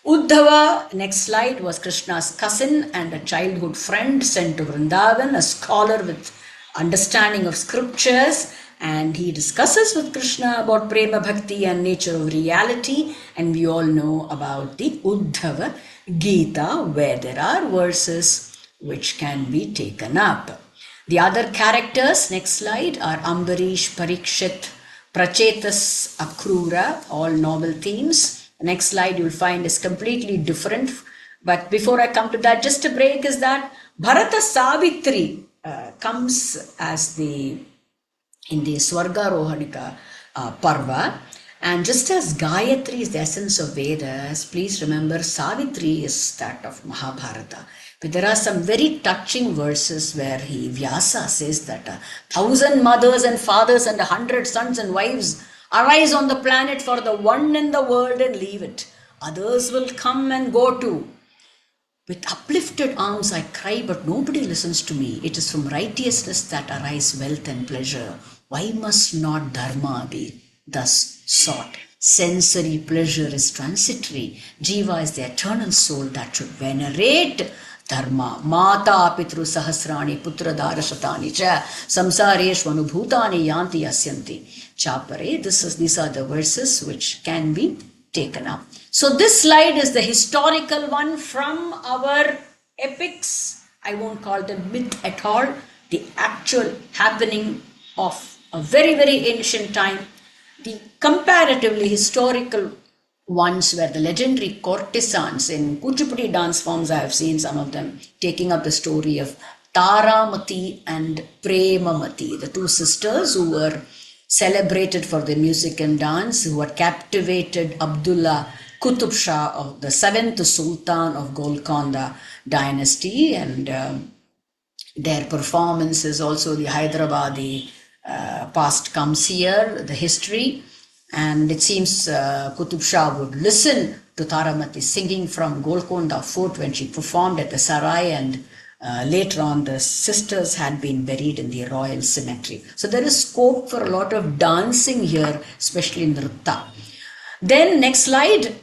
Uddhava, next slide, was Krishna's cousin and a childhood friend sent to Vrindavan, a scholar with understanding of scriptures, and he discusses with Krishna about prema bhakti and nature of reality. And we all know about the Uddhava Gita, where there are verses which can be taken up. The other characters, next slide, are Ambarish, Parikshit, Prachetas, Akrura, all novel themes. The next slide you'll find is completely different. But before I come to that, just a break is that Bharata Savitri comes as in the Swargarohanika Parva, And just as Gayatri is the essence of Vedas, please remember Savitri is that of Mahabharata. But there are some very touching verses where Vyasa says that 1,000 mothers and fathers and 100 sons and wives arise on the planet for the one in the world and leave it. Others will come and go too. With uplifted arms I cry, but nobody listens to me. It is from righteousness that arise wealth and pleasure. Why must not dharma be thus sought? Sensory pleasure is transitory. Jiva is the eternal soul that should venerate dharma. Mata pitru sahasrani putra darashatani cha samsareshvanu bhutani yanti yasyanti chapare. These are the verses which can be taken up. So this slide is the historical one from our epics. I won't call them myth at all. The actual happening of a very, very ancient time. The comparatively historical ones were the legendary courtesans. In Kuchipudi dance forms, I have seen some of them taking up the story of Taramati and Premamati, the two sisters who were celebrated for their music and dance, who had captivated Abdullah Qutub Shah, of the 7th Sultan of Golconda dynasty, and their performances, also the Hyderabadi past comes here, the history, and it seems Qutub Shah would listen to Taramati singing from Golconda Fort when she performed at the Sarai, and later on the sisters had been buried in the royal cemetery. So there is scope for a lot of dancing here, especially in Nritta. Then next slide.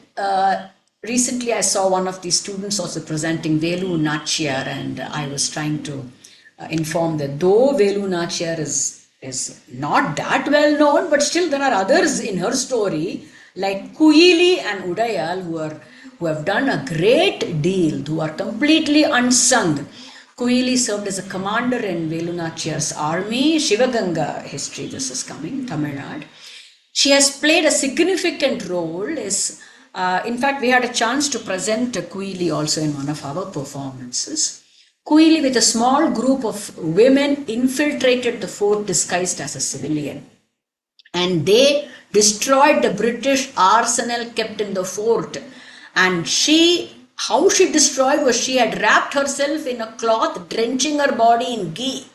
Recently I saw one of the students also presenting Velu Nachyar, and I was trying to inform that though Velu Nachyar is not that well known, but still there are others in her story like Kuyili and Udayal who have done a great deal, who are completely unsung. Kuyili served as a commander in Velu Nachyar's army. Shivaganga history, this is coming, Tamil Nadu. She has played a significant role. In fact, we had a chance to present Kuyili also in one of our performances. Kuyili, with a small group of women, infiltrated the fort disguised as a civilian. And they destroyed the British arsenal kept in the fort. And how she destroyed was she had wrapped herself in a cloth, drenching her body in ghee,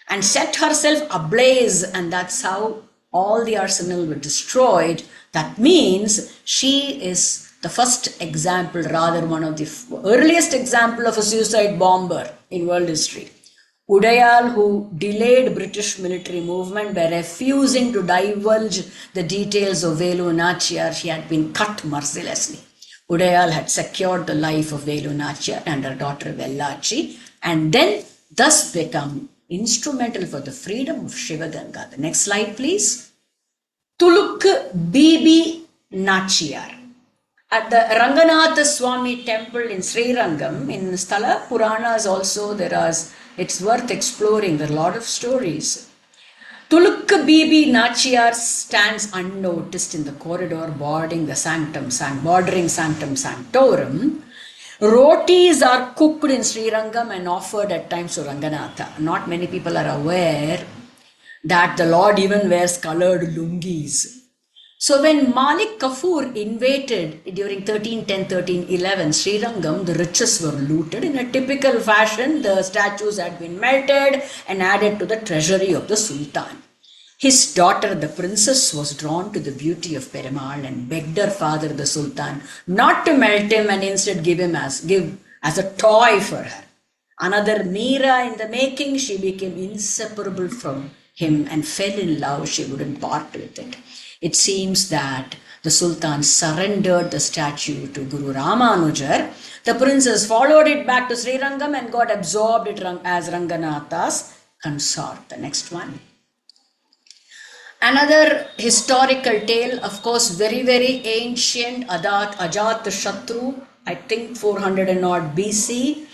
and set herself ablaze, and that's how all the arsenal were destroyed. That means she is the first example, rather one of the earliest example of a suicide bomber in world history. Udayal, who delayed British military movement by refusing to divulge the details of Velu Nachyar, she had been cut mercilessly. Udayal had secured the life of Velu Nachyar and her daughter Vellachi, and then thus become instrumental for the freedom of Shivaganga. The next slide, please. Tuluk Bibi Nachyar. At the Ranganatha Swami temple in Srirangam, in Sthala Puranas also it's worth exploring. There are a lot of stories. Tuluk Bibi Nachyar stands unnoticed in the corridor bordering Sanctum Sanctorum. Rotis are cooked in Srirangam and offered at times to Ranganatha. Not many people are aware that the Lord even wears colored lungis. So when Malik Kafur invaded during 1310-1311 Srirangam, the riches were looted. In a typical fashion, the statues had been melted and added to the treasury of the Sultan. His daughter, the princess, was drawn to the beauty of Perumal and begged her father, the Sultan, not to melt him and instead give as a toy for her. Another Meera in the making, she became inseparable from him and fell in love. She wouldn't part with it. It seems that the Sultan surrendered the statue to Guru Ramanujar. The princess followed it back to Srirangam and got absorbed as Ranganatha's consort. The next one. Another historical tale, of course, very, very ancient, Ajatashatru, I think 400 and odd BC.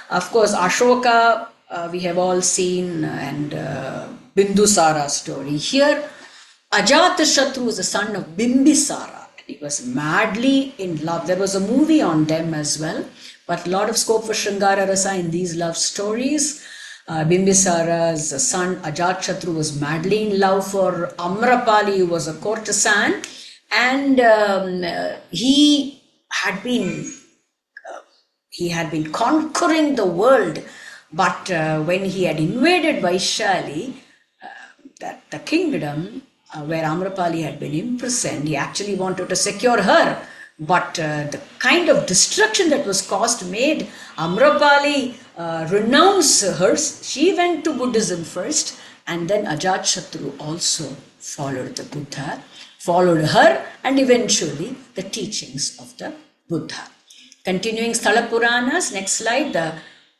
Of course, Ashoka, we have all seen, and Bindusara's story. Here, Ajatashatru was the son of Bimbisara. He was madly in love. There was a movie on them as well, but a lot of scope for Sringara Rasa in these love stories. Bimbisara's son Ajatashatru was madly in love for Amrapali, who was a courtesan, And he had been conquering the world, but when he had invaded Vaishali, that the kingdom where Amrapali had been imprisoned, he actually wanted to secure her. But the kind of destruction that was caused made Amrapali renounce her. She went to Buddhism first, and then Ajatashatru also followed the Buddha, followed her, and eventually the teachings of the Buddha. Continuing Sthala Puranas, next slide, the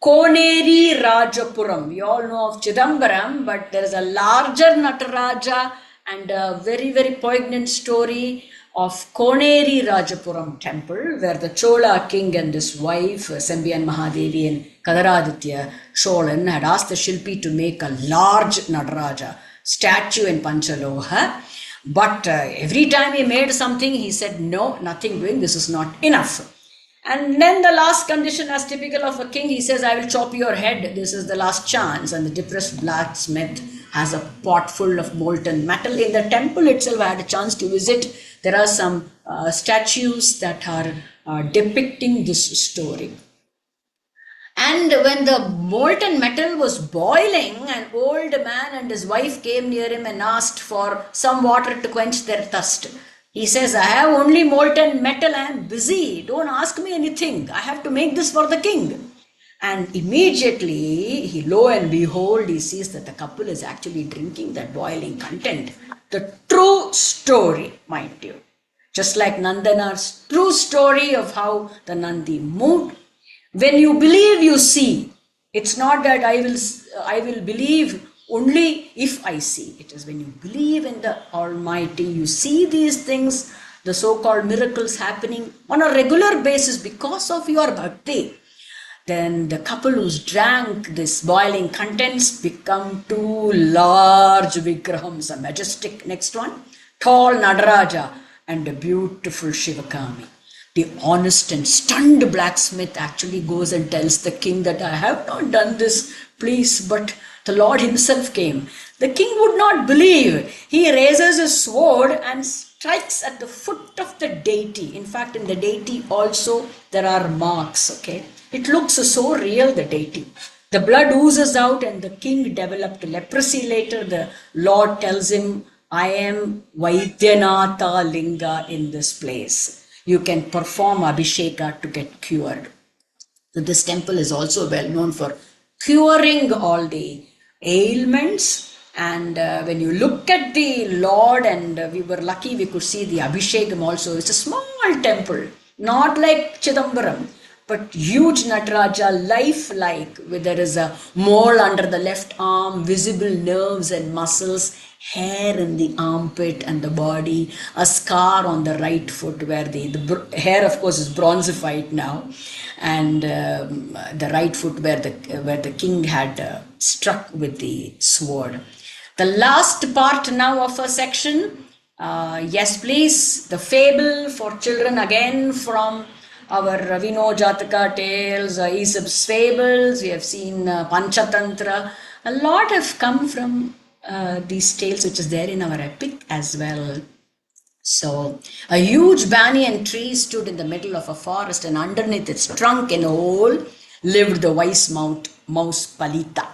Koneri Rajapuram. We all know of Chidambaram, but there is a larger Nataraja and a very, very poignant story of Koneri Rajapuram temple, where the Chola king and his wife, Sembiyan Mahadevi and Kadaraditya Cholan, had asked the Shilpi to make a large Nataraja statue in Panchaloha. But every time he made something, he said, no, nothing doing, this is not enough. And then the last condition, as typical of a king, he says, I will chop your head. This is the last chance. And the depressed blacksmith has a pot full of molten metal. In the temple itself, I had a chance to visit. There are some statues that are depicting this story. And when the molten metal was boiling, an old man and his wife came near him and asked for some water to quench their thirst. He says, I have only molten metal, I am busy, don't ask me anything, I have to make this for the king. And immediately, lo and behold, he sees that the couple is actually drinking that boiling content. The true story, mind you. Just like Nandana's true story of how the Nandi moved. When you believe, you see. It's not that I will believe only if I see. It is when you believe in the Almighty, you see these things, the so-called miracles happening on a regular basis because of your bhakti. Then the couple who's drank this boiling contents become two large vigrahams, a majestic, next one, tall Nadaraja and a beautiful Shivakami. The honest and stunned blacksmith actually goes and tells the king that I have not done this, please, but the Lord himself came. The king would not believe. He raises his sword and strikes at the foot of the deity. In fact, in the deity also there are marks, okay? It looks so real, the deity. The blood oozes out and the king developed leprosy later. The Lord tells him, I am Vaidyanatha Linga in this place. You can perform Abhisheka to get cured. So this temple is also well known for curing all the ailments. And when you look at the Lord, and we were lucky we could see the Abhishekam also. It's a small temple, not like Chidambaram, but huge Nataraja, lifelike, where there is a mole under the left arm, visible nerves and muscles, hair in the armpit and the body, a scar on the right foot where the hair of course is bronzified now, and the right foot where the king had struck with the sword. The last part now of a section, yes please, the fable for children again from our Ravino Jataka tales, Aesop's fables, we have seen Panchatantra. A lot have come from these tales which is there in our epic as well. So a huge banyan tree stood in the middle of a forest, and underneath its trunk in a hole lived the wise mouse Palita.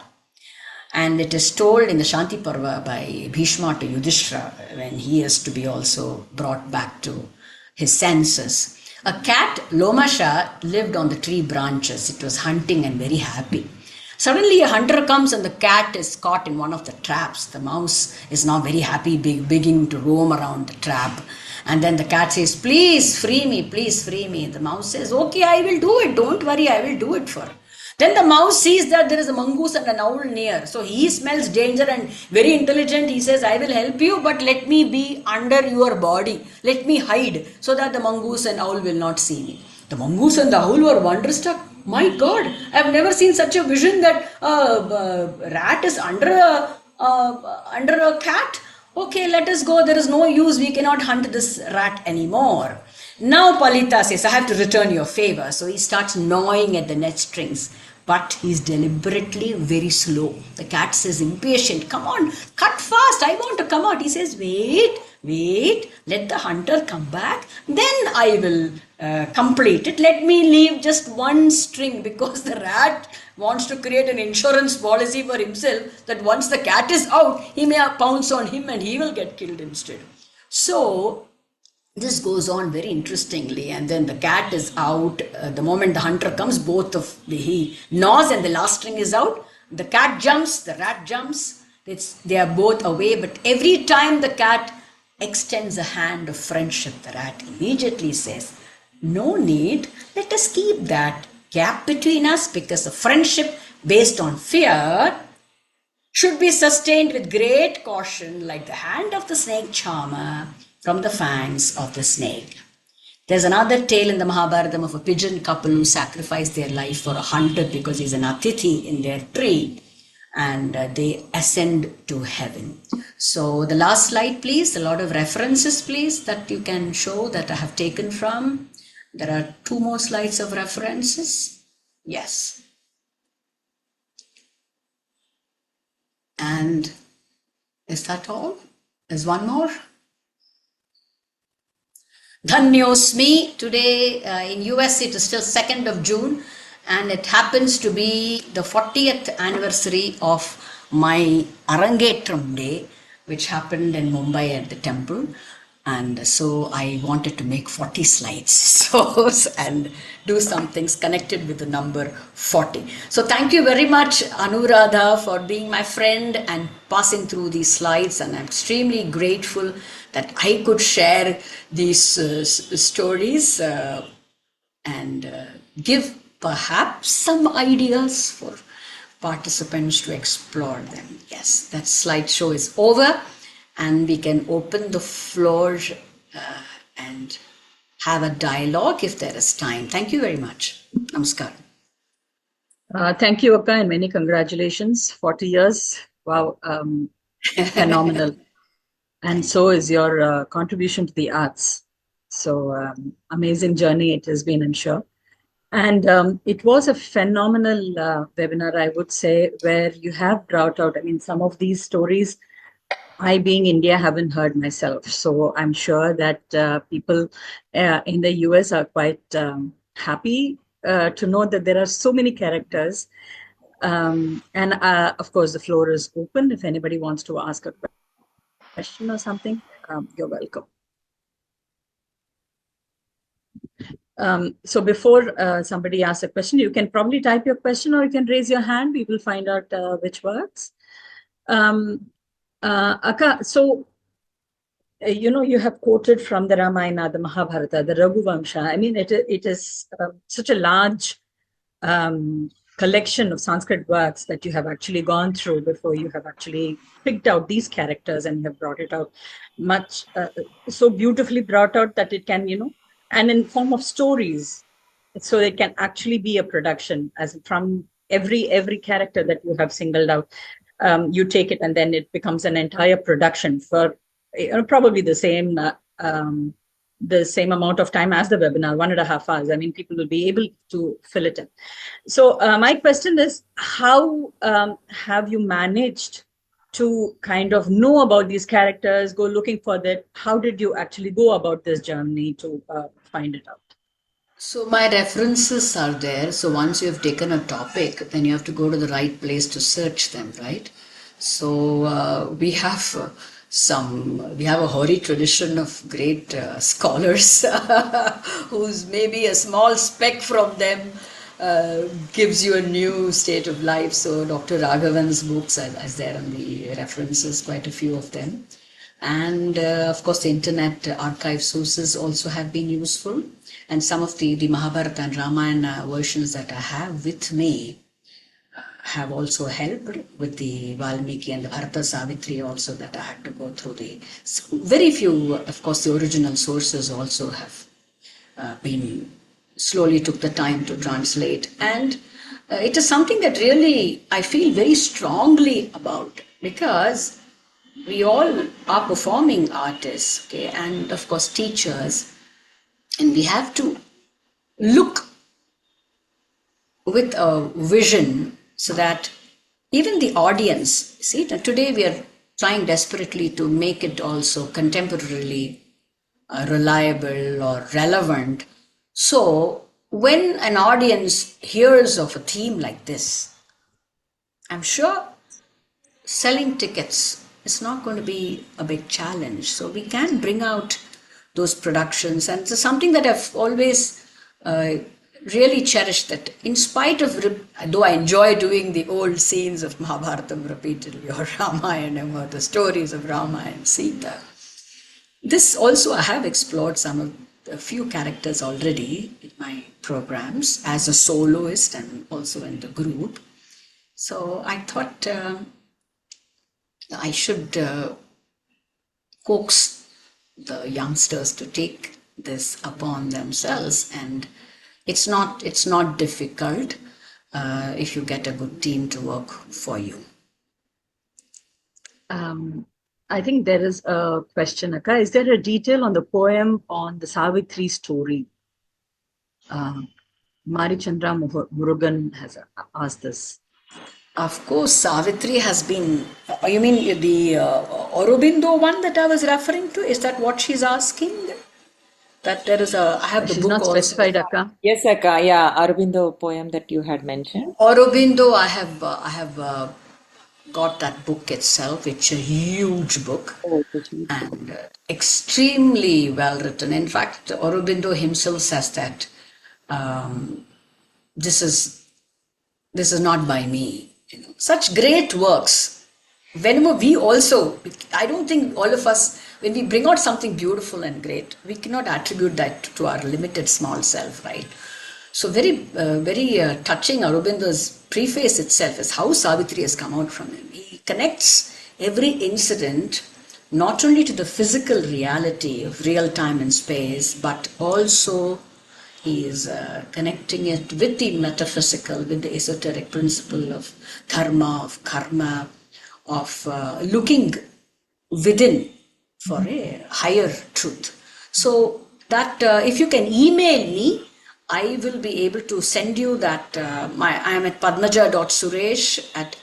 And it is told in the Shanti Parva by Bhishma to Yudhishthira when he is to be also brought back to his senses. A cat, Lomasha, lived on the tree branches. It was hunting and very happy. Suddenly a hunter comes and the cat is caught in one of the traps. The mouse is now very happy, beginning to roam around the trap. And then the cat says, please free me, please free me. The mouse says, okay, I will do it. Don't worry, I will do it for you. Then the mouse sees that there is a mongoose and an owl near. So he smells danger and very intelligent. He says, I will help you, but let me be under your body. Let me hide so that the mongoose and owl will not see me. The mongoose and the owl were wonderstruck. My God, I have never seen such a vision that a rat is under a cat. Okay, let us go. There is no use. We cannot hunt this rat anymore. Now Palita says, I have to return your favor. So he starts gnawing at the net strings. But he's deliberately very slow. The cat says, impatient, come on, cut fast, I want to come out. He says, wait, wait, let the hunter come back, then I will complete it. Let me leave just one string, because the rat wants to create an insurance policy for himself that once the cat is out, he may pounce on him and he will get killed instead. So this goes on very interestingly, and then the cat is out. The moment the hunter comes, he gnaws and the last string is out. The cat jumps, the rat jumps. They are both away, but every time the cat extends a hand of friendship, the rat immediately says, "No need. Let us keep that gap between us, because a friendship based on fear should be sustained with great caution, like the hand of the snake charmer from the fangs of the snake." There's another tale in the Mahabharata of a pigeon couple who sacrificed their life for a hunter because he's an atithi in their tree, and they ascend to heaven. So the last slide, please. A lot of references, please, that you can show that I have taken from. There are 2 more slides of references. Yes. And is that all? There's one more. Dhanyosmi. Today in US it is still 2nd of June, and it happens to be the 40th anniversary of my Arangetram day, which happened in Mumbai at the temple. And so I wanted to make 40 slides and do some things connected with the number 40. So thank you very much, Anuradha, for being my friend and passing through these slides. And I'm extremely grateful that I could share these stories and give perhaps some ideas for participants to explore them. Yes, that slideshow is over, and we can open the floor and have a dialogue if there is time. Thank you very much. Namaskar. Thank you, Akka, and many congratulations. 40 years. Wow. Phenomenal. And so is your contribution to the arts. So amazing journey it has been, I'm sure. And it was a phenomenal webinar, I would say, where you have brought out, I mean, some of these stories I, being India, haven't heard myself. So I'm sure that people in the US are quite happy to know that there are so many characters. And of course, the floor is open. If anybody wants to ask a question or something, you're welcome. So before somebody asks a question, you can probably type your question or you can raise your hand. We will find out which works. Akka, so, you have quoted from the Ramayana, the Mahabharata, the Raghuvamsha. I mean, it is such a large collection of Sanskrit works that you have actually gone through before you have actually picked out these characters and have brought it out much, so beautifully brought out that it can, and in form of stories, so it can actually be a production, as from every character that you have singled out. You take it and then it becomes an entire production for probably the same amount of time as the webinar, 1.5 hours. I mean, people will be able to fill it in. So my question is, how have you managed to kind of know about these characters, go looking for that? How did you actually go about this journey to find it out? So my references are there. So once you have taken a topic, then you have to go to the right place to search them, right? So we have a hoary tradition of great scholars whose maybe a small speck from them gives you a new state of life. So Dr. Raghavan's books are there on the references, quite a few of them. And of course, the internet archive sources also have been useful. And some of the Mahabharata and Ramayana versions that I have with me have also helped with the Valmiki and the Bharata Savitri also, that I had to go through very few, of course, the original sources also have been slowly took the time to translate. And it is something that really I feel very strongly about, because we all are performing artists, okay, and of course teachers, and we have to look with a vision so that even the audience, see, today we are trying desperately to make it also contemporarily reliable or relevant. So when an audience hears of a theme like this, I'm sure selling tickets is not going to be a big challenge. So we can bring out those productions, and it's something that I've always really cherished. That in spite of, though I enjoy doing the old scenes of Mahabharatam repeatedly, or Ramayana, or the stories of Rama and Sita, this also I have explored some of a few characters already in my programs as a soloist and also in the group. So I thought I should coax the youngsters to take this upon themselves, and it's not difficult if you get a good team to work for you. I think there is a question, Akka. Is there a detail on the poem on the Savitri story? Marichandra Murugan has asked this. Of course, Savitri has been. You mean the Aurobindo one that I was referring to? Is that what she's asking? That there is a. I have the She's book not also. specified, Akka. Yes, Akka. Yeah, Aurobindo poem that you had mentioned. Aurobindo, I have got that book itself. It's a huge book Oh, Kuchipudi. and extremely well written. In fact, Aurobindo himself says that this is not by me. You know, such great works. Whenever we also, I don't think all of us, when we bring out something beautiful and great, we cannot attribute that to our limited small self, right? So very touching. Aurobindo's preface itself is how Savitri has come out from him. He connects every incident not only to the physical reality of real time and space, but also he is connecting it with the metaphysical, with the esoteric principle of dharma, of karma, of looking within for a higher truth. So that if you can email me, I will be able to send you that. I am at padmaja.suresh at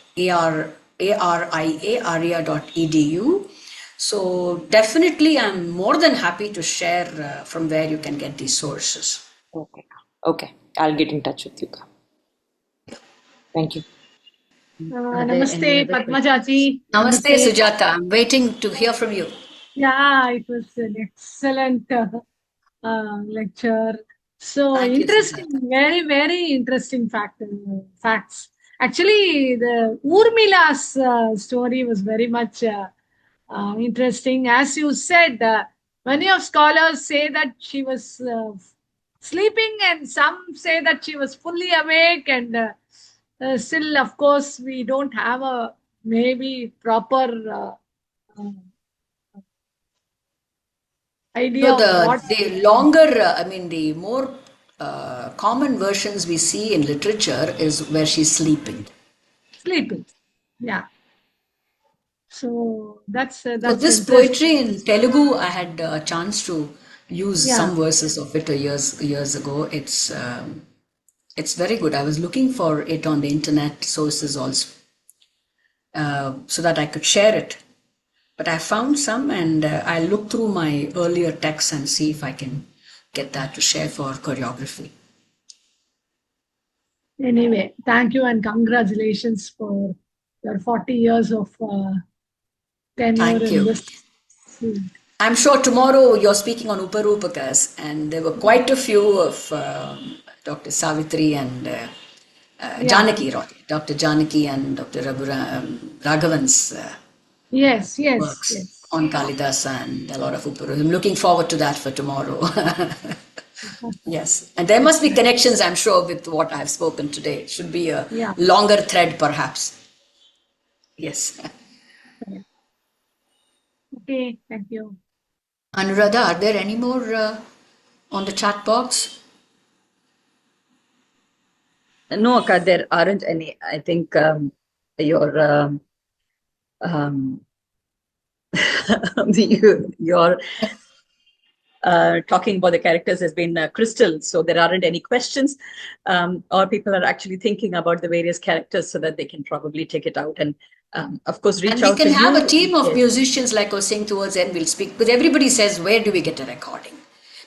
aria.edu. So definitely I'm more than happy to share from where you can get these sources. Okay. Okay. I'll get in touch with you. Thank you. Namaste, Padmajaji. Namaste, Sujata. I'm waiting to hear from you. Yeah, it was an excellent lecture. So Thank you, interesting, Sujata. very, very interesting facts. Actually, the Urmila's story was very much interesting. As you said, many of scholars say that she was sleeping, and some say that she was fully awake, and still, of course, we don't have a maybe proper idea So of what the longer, the more common versions we see in literature is where she's sleeping. sleeping. Yeah. So that's So that's this interesting. poetry in Telugu, I had a chance to use Yeah. some verses of it years ago. It's very good. I was looking for it on the internet sources also, so that I could share it. But I found some, and I'll look through my earlier texts and see if I can get that to share for choreography. Anyway, thank you and congratulations for your 40 years of tenure Thank in you. this field. I'm sure tomorrow you're speaking on Uparupakas, and there were quite a few of Dr. Savitri and Janaki, Dr. Janaki and Dr. Raghavan's Yes, works yes. on Kalidasa and a lot of Uparu. I'm looking forward to that for tomorrow. Yes, and there must be connections, I'm sure, with what I've spoken today. It should be a Yeah. longer thread, perhaps. Yes. Okay, thank you. Anuradha, are there any more on the chat box? No, Akka, there aren't any. I think your your talking about the characters has been crystal, so there aren't any questions, or people are actually thinking about the various characters so that they can probably take it out and of course reach And we out can to have you. a team of Yes. musicians, like I was saying towards end, we'll speak, because everybody says, where do we get a recording?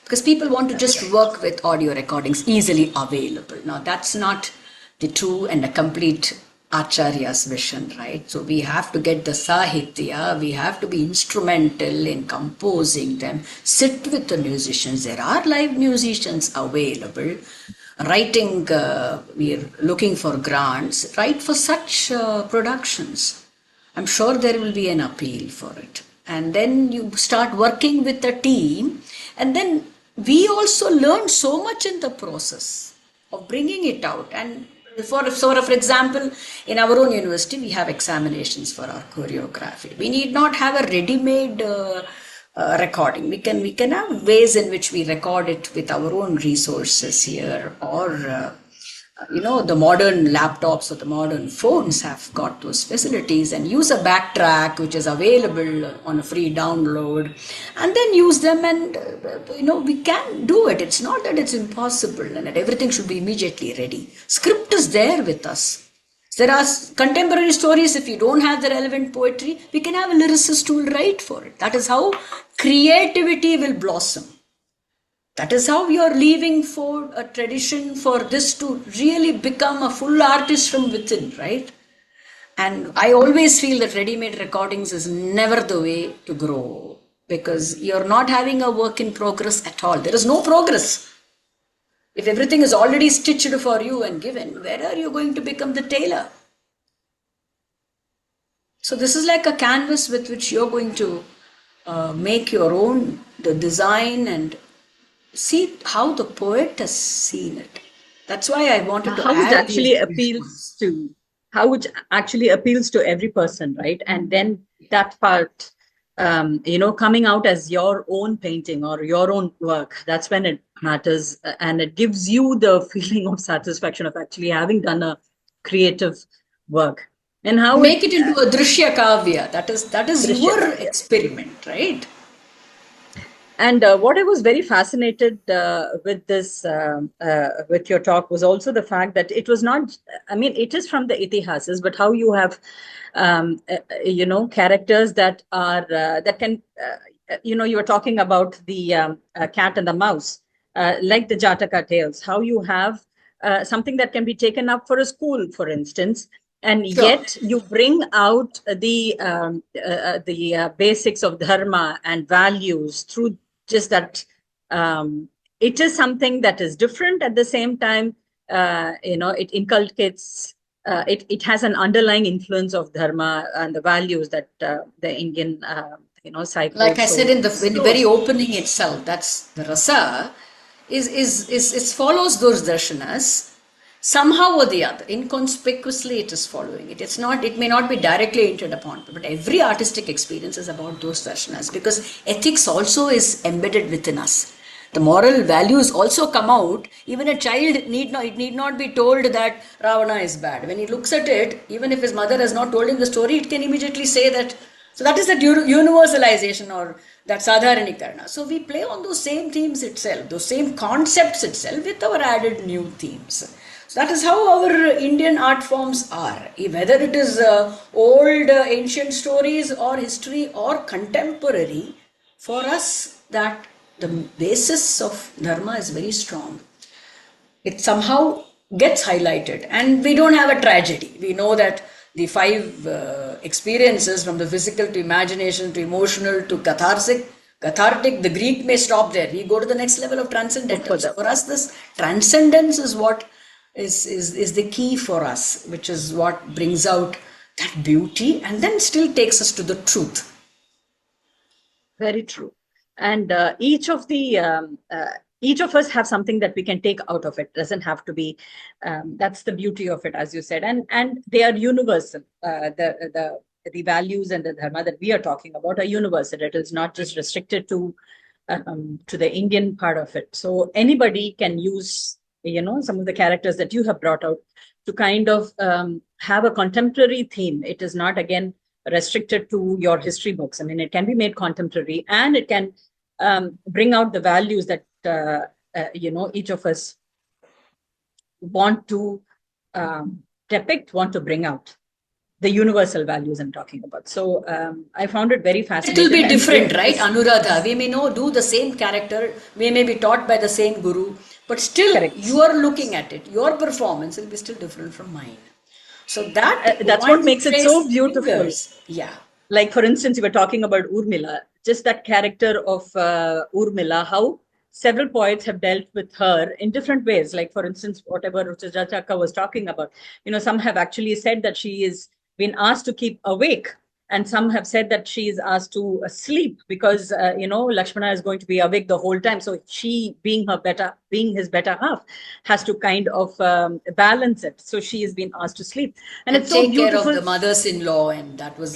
Because people want to just work with audio recordings easily available. Now, that's not the true and a complete Acharya's vision, right? So we have to get the Sahitya, we have to be instrumental in composing them, sit with the musicians. There are live musicians available. Writing, we are looking for grants, right, for such productions. I'm sure there will be an appeal for it. And then you start working with a team, and then we also learn so much in the process of bringing it out. And for example, in our own university, we have examinations for our choreography. We need not have a ready-made recording. We can have ways in which we record it with our own resources here, or the modern laptops or the modern phones have got those facilities, and use a backtrack which is available on a free download, and then use them, and we can do it. It's not that it's impossible and that everything should be immediately ready. Script is there with us. There are contemporary stories. If you don't have the relevant poetry, we can have a lyricist who will write for it. That is how creativity will blossom. That is how we are leaving for a tradition for this to really become a full artist from within, right? And I always feel that ready-made recordings is never the way to grow, because you're not having a work in progress at all. There is no progress. If everything is already stitched for you and given, where are you going to become the tailor? So this is like a canvas with which you're going to make your own the design and see how the poet has seen it. That's why I wanted to how it add actually these appeals to how it actually appeals to every person, right? And then that part, coming out as your own painting or your own work, that's when it matters, and it gives you the feeling of satisfaction of actually having done a creative work. And how make it into a drishya kavya. That is Drishya your kavya. experiment, right? And what I was very fascinated with this, with your talk, was also the fact that it was not, I mean, it is from the itihasas, but how you have, characters that are, that can, you were talking about the cat and the mouse, like the Jataka tales, how you have something that can be taken up for a school, for instance, and Sure. yet you bring out the basics of dharma and values through just that. It is something that is different. At the same time, it inculcates, it has an underlying influence of dharma and the values that the Indian cycle. Like I said in the very opening itself, that's the rasa is follows those darshanas. Somehow or the other, inconspicuously it is following it. It may not be directly entered upon, but every artistic experience is about those darshanas, because ethics also is embedded within us. The moral values also come out. Even a child need not be told that Ravana is bad. When he looks at it, even if his mother has not told him the story, it can immediately say that. So that is that universalization, or that sadharanikarna. So we play on those same themes itself, those same concepts itself, with our added new themes. So that is how our Indian art forms are. Whether it is old ancient stories or history or contemporary, for us that the basis of dharma is very strong. It somehow gets highlighted, and we don't have a tragedy. We know that the 5 experiences, from the physical to imagination to emotional to cathartic, the Greek may stop there. We go to the next level of transcendental. For us, this transcendence is what is the key for us, which is what brings out that beauty and then still takes us to the truth. Very true. And each of us have something that we can take out of it. Doesn't have to be. That's the beauty of it, as you said, and they are universal. The values and the dharma that we are talking about are universal. It is not just restricted to the Indian part of it. So anybody can use, some of the characters that you have brought out to kind of have a contemporary theme. It is not, again, restricted to your history books. I mean, it can be made contemporary, and it can bring out the values that each of us want to depict, want to bring out. The universal values I'm talking about. So I found it very It fascinating. will be different, right, Anuradha? We may not do the same character, we may be taught by the same guru, but still Correct. you are looking at it. Your performance will be still different from mine. So that's what makes it so beautiful. Fingers. Yeah. Like, for instance, you were talking about Urmila, just that character of Urmila, how several poets have dealt with her in different ways. Like, for instance, whatever Ruchiraka was talking about, some have actually said that she is been asked to keep awake, and some have said that she is asked to sleep because Lakshmana is going to be awake the whole time. So she, being his better half, has to kind of balance it. So she has been asked to sleep, and it's so take beautiful. Care of the mothers-in-law, and that was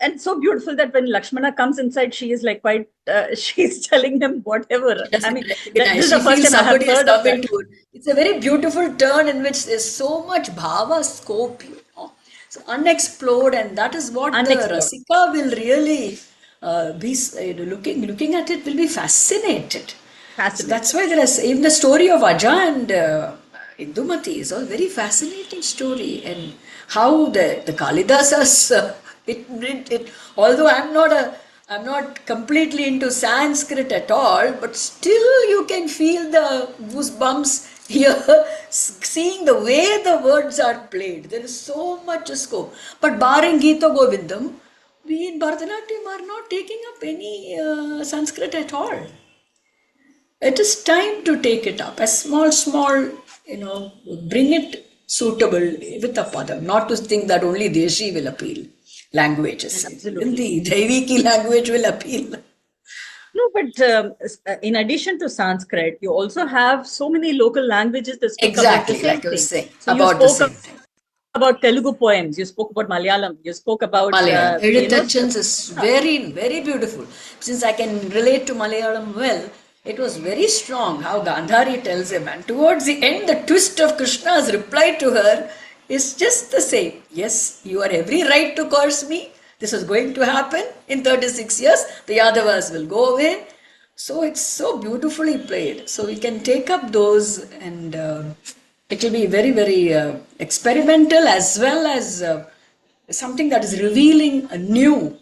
and so beautiful that when Lakshmana comes inside, she is like quite. She's telling him whatever. I mean, this is the first time I have heard of that. It's a very beautiful turn in which there's so much bhava scope, so unexplored, and that is what the Rasika will really be looking at it, will be fascinated. So that's why there is even the story of Aja and Indumati is a very fascinating story, and how the Kalidasas although I'm not completely into Sanskrit at all, but still you can feel the goosebumps here, seeing the way the words are played. There is so much scope. But barring Gita Govindam, we in Bharatanatyam are not taking up any Sanskrit at all. It is time to take it up. A small, bring it suitable with a padam, not to think that only Deshi will appeal. Languages. Absolutely. The Daiviki language will appeal. No, but in addition to Sanskrit, you also have so many local languages that speak about the same thing. So about the same thing. About Telugu poems, you spoke about Malayalam, you spoke about Malayalam. Editachans is very, very beautiful. Since I can relate to Malayalam well, it was very strong how Gandhari tells him, and towards the end, the twist of Krishna's reply to her is just the same. Yes, you have every right to curse me. This is going to happen in 36 years. The Yadavas will go away. So it's so beautifully played. So we can take up those, and it will be very, very experimental, as well as something that is revealing a new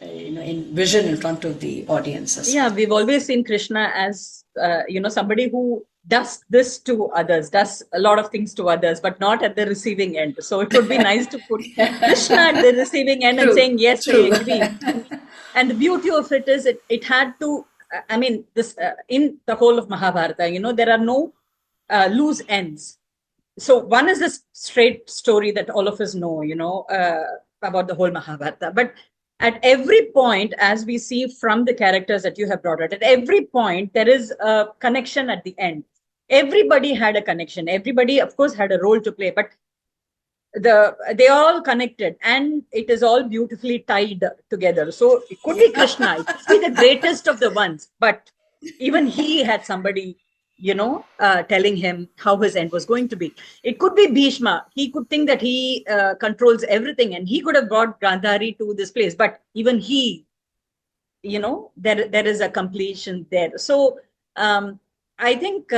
in vision in front of the audiences. Yeah, we've always seen Krishna as somebody who does this to others, does a lot of things to others, but not at the receiving end. So it would be nice to put Krishna at the receiving end and saying, yes, I agree. And the beauty of it is it had to, this in the whole of Mahabharata, there are no loose ends. So one is this straight story that all of us know, about the whole Mahabharata. But at every point, as we see from the characters that you have brought out, at every point, there is a connection at the end. Everybody had a connection. Everybody, of course, had a role to play, but they all connected, and it is all beautifully tied together. So it could be Krishna, it could be the greatest of the ones, but even he had somebody, telling him how his end was going to be. It could be Bhishma. He could think that he controls everything, and he could have brought Gandhari to this place, but even he, there is a completion there. So I think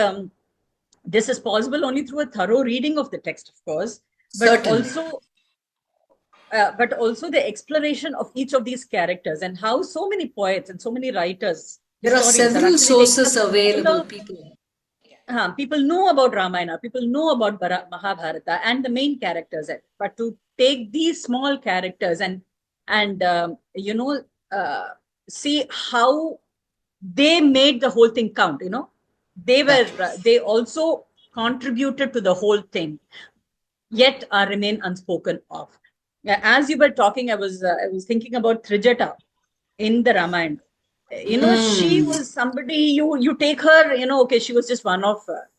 this is possible only through a thorough reading of the text, of course, but also the exploration of each of these characters, and how so many poets and so many writers. There are several sources available. People know about Ramayana, people know about Mahabharata and the main characters, but to take these small characters and see how they made the whole thing count. They also contributed to the whole thing, yet remain unspoken of. As you were talking, I was thinking about Trijata in the Ramayana. She was somebody, you take her, okay, she was just one of her,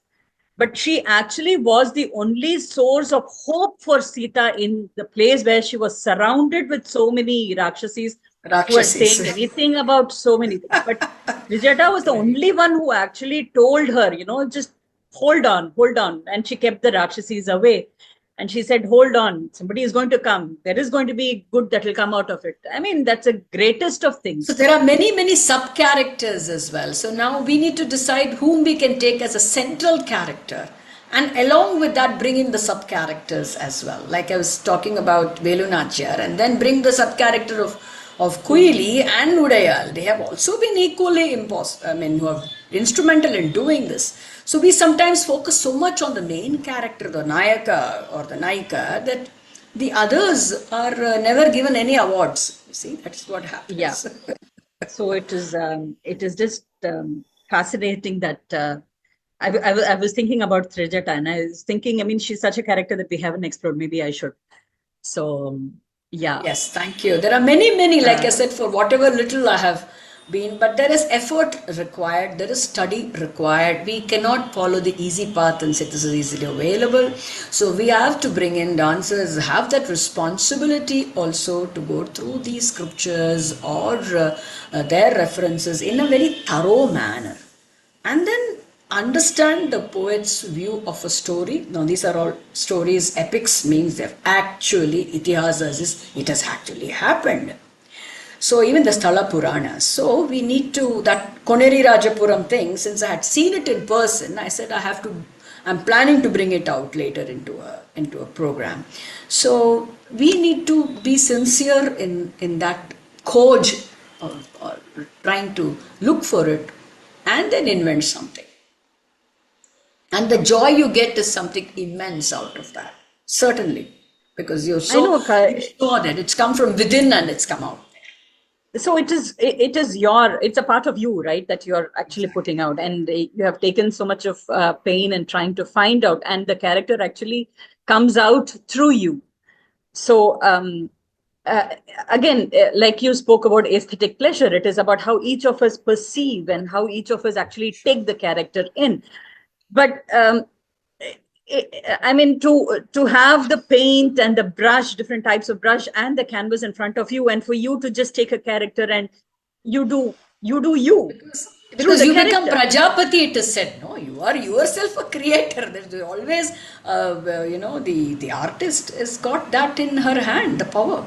but she actually was the only source of hope for Sita in the place where she was surrounded with so many Rakshasis who were saying anything about so many things. But Trijata was the only one who actually told her, just hold on, and she kept the Rakshasis away. And she said, hold on, somebody is going to come. There is going to be good that will come out of it. I mean, that's the greatest of things. So there are many, many sub-characters as well. So now we need to decide whom we can take as a central character. And along with that, bring in the sub-characters as well. Like I was talking about Velu Nachiyar, and then bring the sub-character of Kuili and Udayal. They have also been equally who are instrumental in doing this. So we sometimes focus so much on the main character, the Nayaka or the Naika, that the others are never given any awards. You see, that's what happens. Yeah. So it is just fascinating that I was thinking about Trijata, and I was thinking, I mean, she's such a character that we haven't explored. Maybe I should. So, yeah. Yes, thank you. There are many, like I said, for whatever little I have been, but there is effort required, there is study required. We cannot follow the easy path and say this is easily available. So we have to bring in dancers, have that responsibility also to go through these scriptures or their references in a very thorough manner. And then understand the poet's view of a story. Now these are all stories, epics means they've actually, itihasas is, it has actually happened. So even the Sthala Puranas. So we need to, that Koneri Rajapuram thing, since I had seen it in person, I said I'm planning to bring it out later into a program. So we need to be sincere in that khoj or trying to look for it and then invent something. And the joy you get is something immense out of that. Certainly. Because you're sure that it's come from within and it's come out. So it's a part of you, right, that you're actually putting out, and you have taken so much of pain and trying to find out, and the character actually comes out through you. So again, like you spoke about aesthetic pleasure, it is about how each of us perceive and how each of us actually take the character in. But I mean, to have the paint and the brush, different types of brush and the canvas in front of you, and for you to just take a character and you do you. Because you become Prajapati, it is said, no, you are yourself a creator. There's always, the artist has got that in her hand, the power.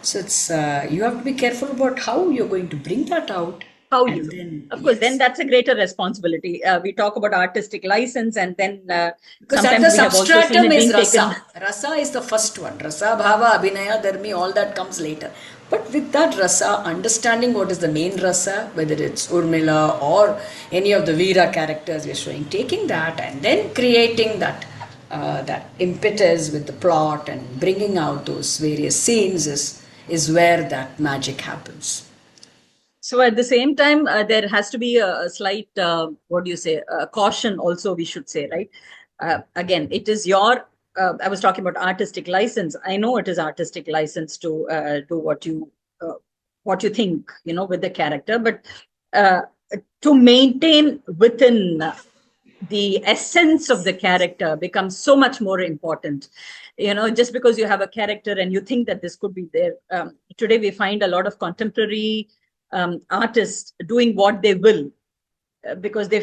So it's you have to be careful about how you're going to bring that out. How you do. Of course, then that's a greiter responsibility. We talk about artistic license, and then because at the substratum is rasa. Rasa is the first one. Rasa, bhava, abhinaya, dharmi, all that comes later. But with that rasa, understanding what is the main rasa, whether it's Urmila or any of the Veera characters we're showing, taking that and then creating that impetus with the plot and bringing out those various scenes is where that magic happens. So at the same time, there has to be a slight, caution also, we should say, right? Again, it is your, I was talking about artistic license. I know it is artistic license to do what you think, with the character, but to maintain within the essence of the character becomes so much more important. Just because you have a character and you think that this could be there. Today, we find a lot of contemporary artists doing what they will because they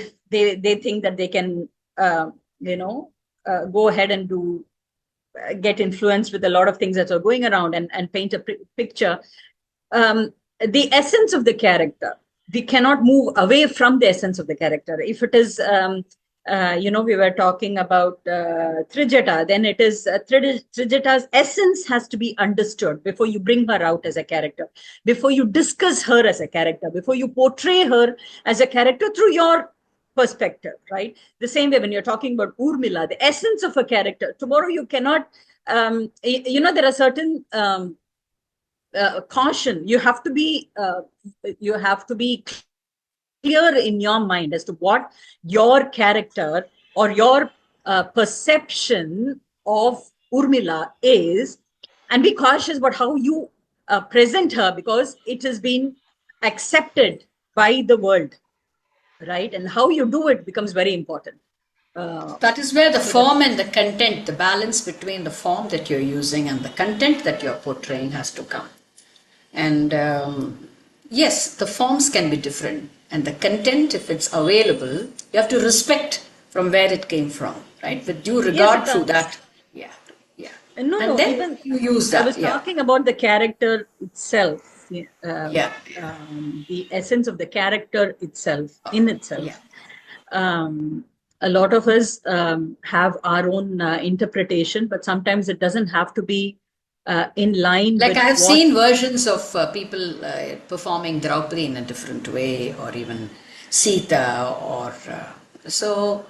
think that they can go ahead and get influenced with a lot of things that are going around and paint a picture. The essence of the character, we cannot move away from the essence of the character. If it is we were talking about Trijata, then it is Trijata's essence has to be understood before you bring her out as a character, before you discuss her as a character, before you portray her as a character through your perspective, right? The same way when you're talking about Urmila, the essence of a character, tomorrow you cannot, there are certain caution. You have to be clear in your mind as to what your character or your perception of Urmila is, and be cautious about how you present her because it has been accepted by the world, right? And how you do it becomes very important. That is where the form and the content, the balance between the form that you're using and the content that you're portraying has to come. And yes, the forms can be different. And the content, if it's available, you have to respect from where it came from, right? With due regard to that. Yeah. No, And no, then even you use I that. was Yeah. talking about the character itself, Yeah. the essence of the character itself, in itself. Yeah. A lot of us have our own interpretation, but sometimes it doesn't have to be in line Like with I have what. seen versions of people performing Draupadi in a different way, or even Sita, or so.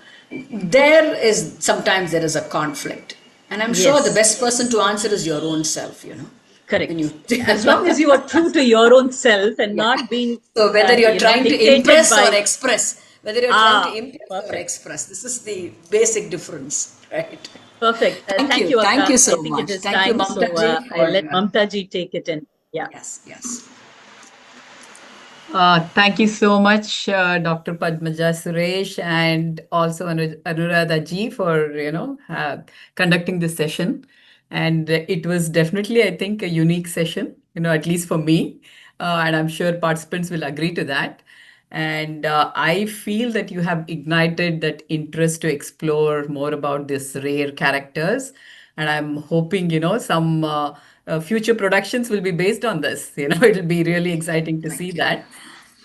Sometimes there is a conflict, and I'm sure the Yes, best person to answer is your own self. When correct. you As long as you are true to your own self and yeah. not being, So whether you're trying to dictated impress or by. express, whether you're trying to impress or Perfect. express, this is the basic difference, right? Perfect. Thank you, Thank Akka. you I so think it much. is Thank you, time. So Mamta ji, I'll for let Mamta ji take it in. Yeah. yes. Thank you so much, Dr. Padmaja Suresh, and also Anuradha ji for conducting this session. And it was definitely, I think, a unique session, at least for me, and I'm sure participants will agree to that. And I feel that you have ignited that interest to explore more about these rare characters. And I'm hoping, some future productions will be based on this. It'll be really exciting to see Thank you. that.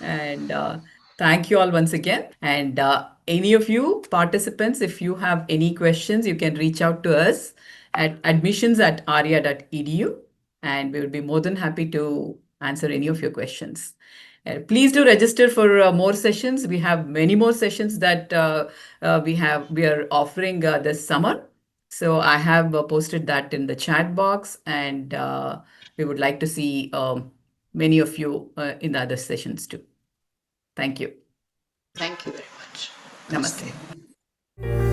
And thank you all once again. And any of you participants, if you have any questions, you can reach out to us at admissions@aria.edu, and we will be more than happy to answer any of your questions. Please do register for more sessions. We have many more sessions that we are offering this summer. So I have posted that in the chat box, and we would like to see many of you in the other sessions too. Thank you. Thank you very much. Namaste. Namaste.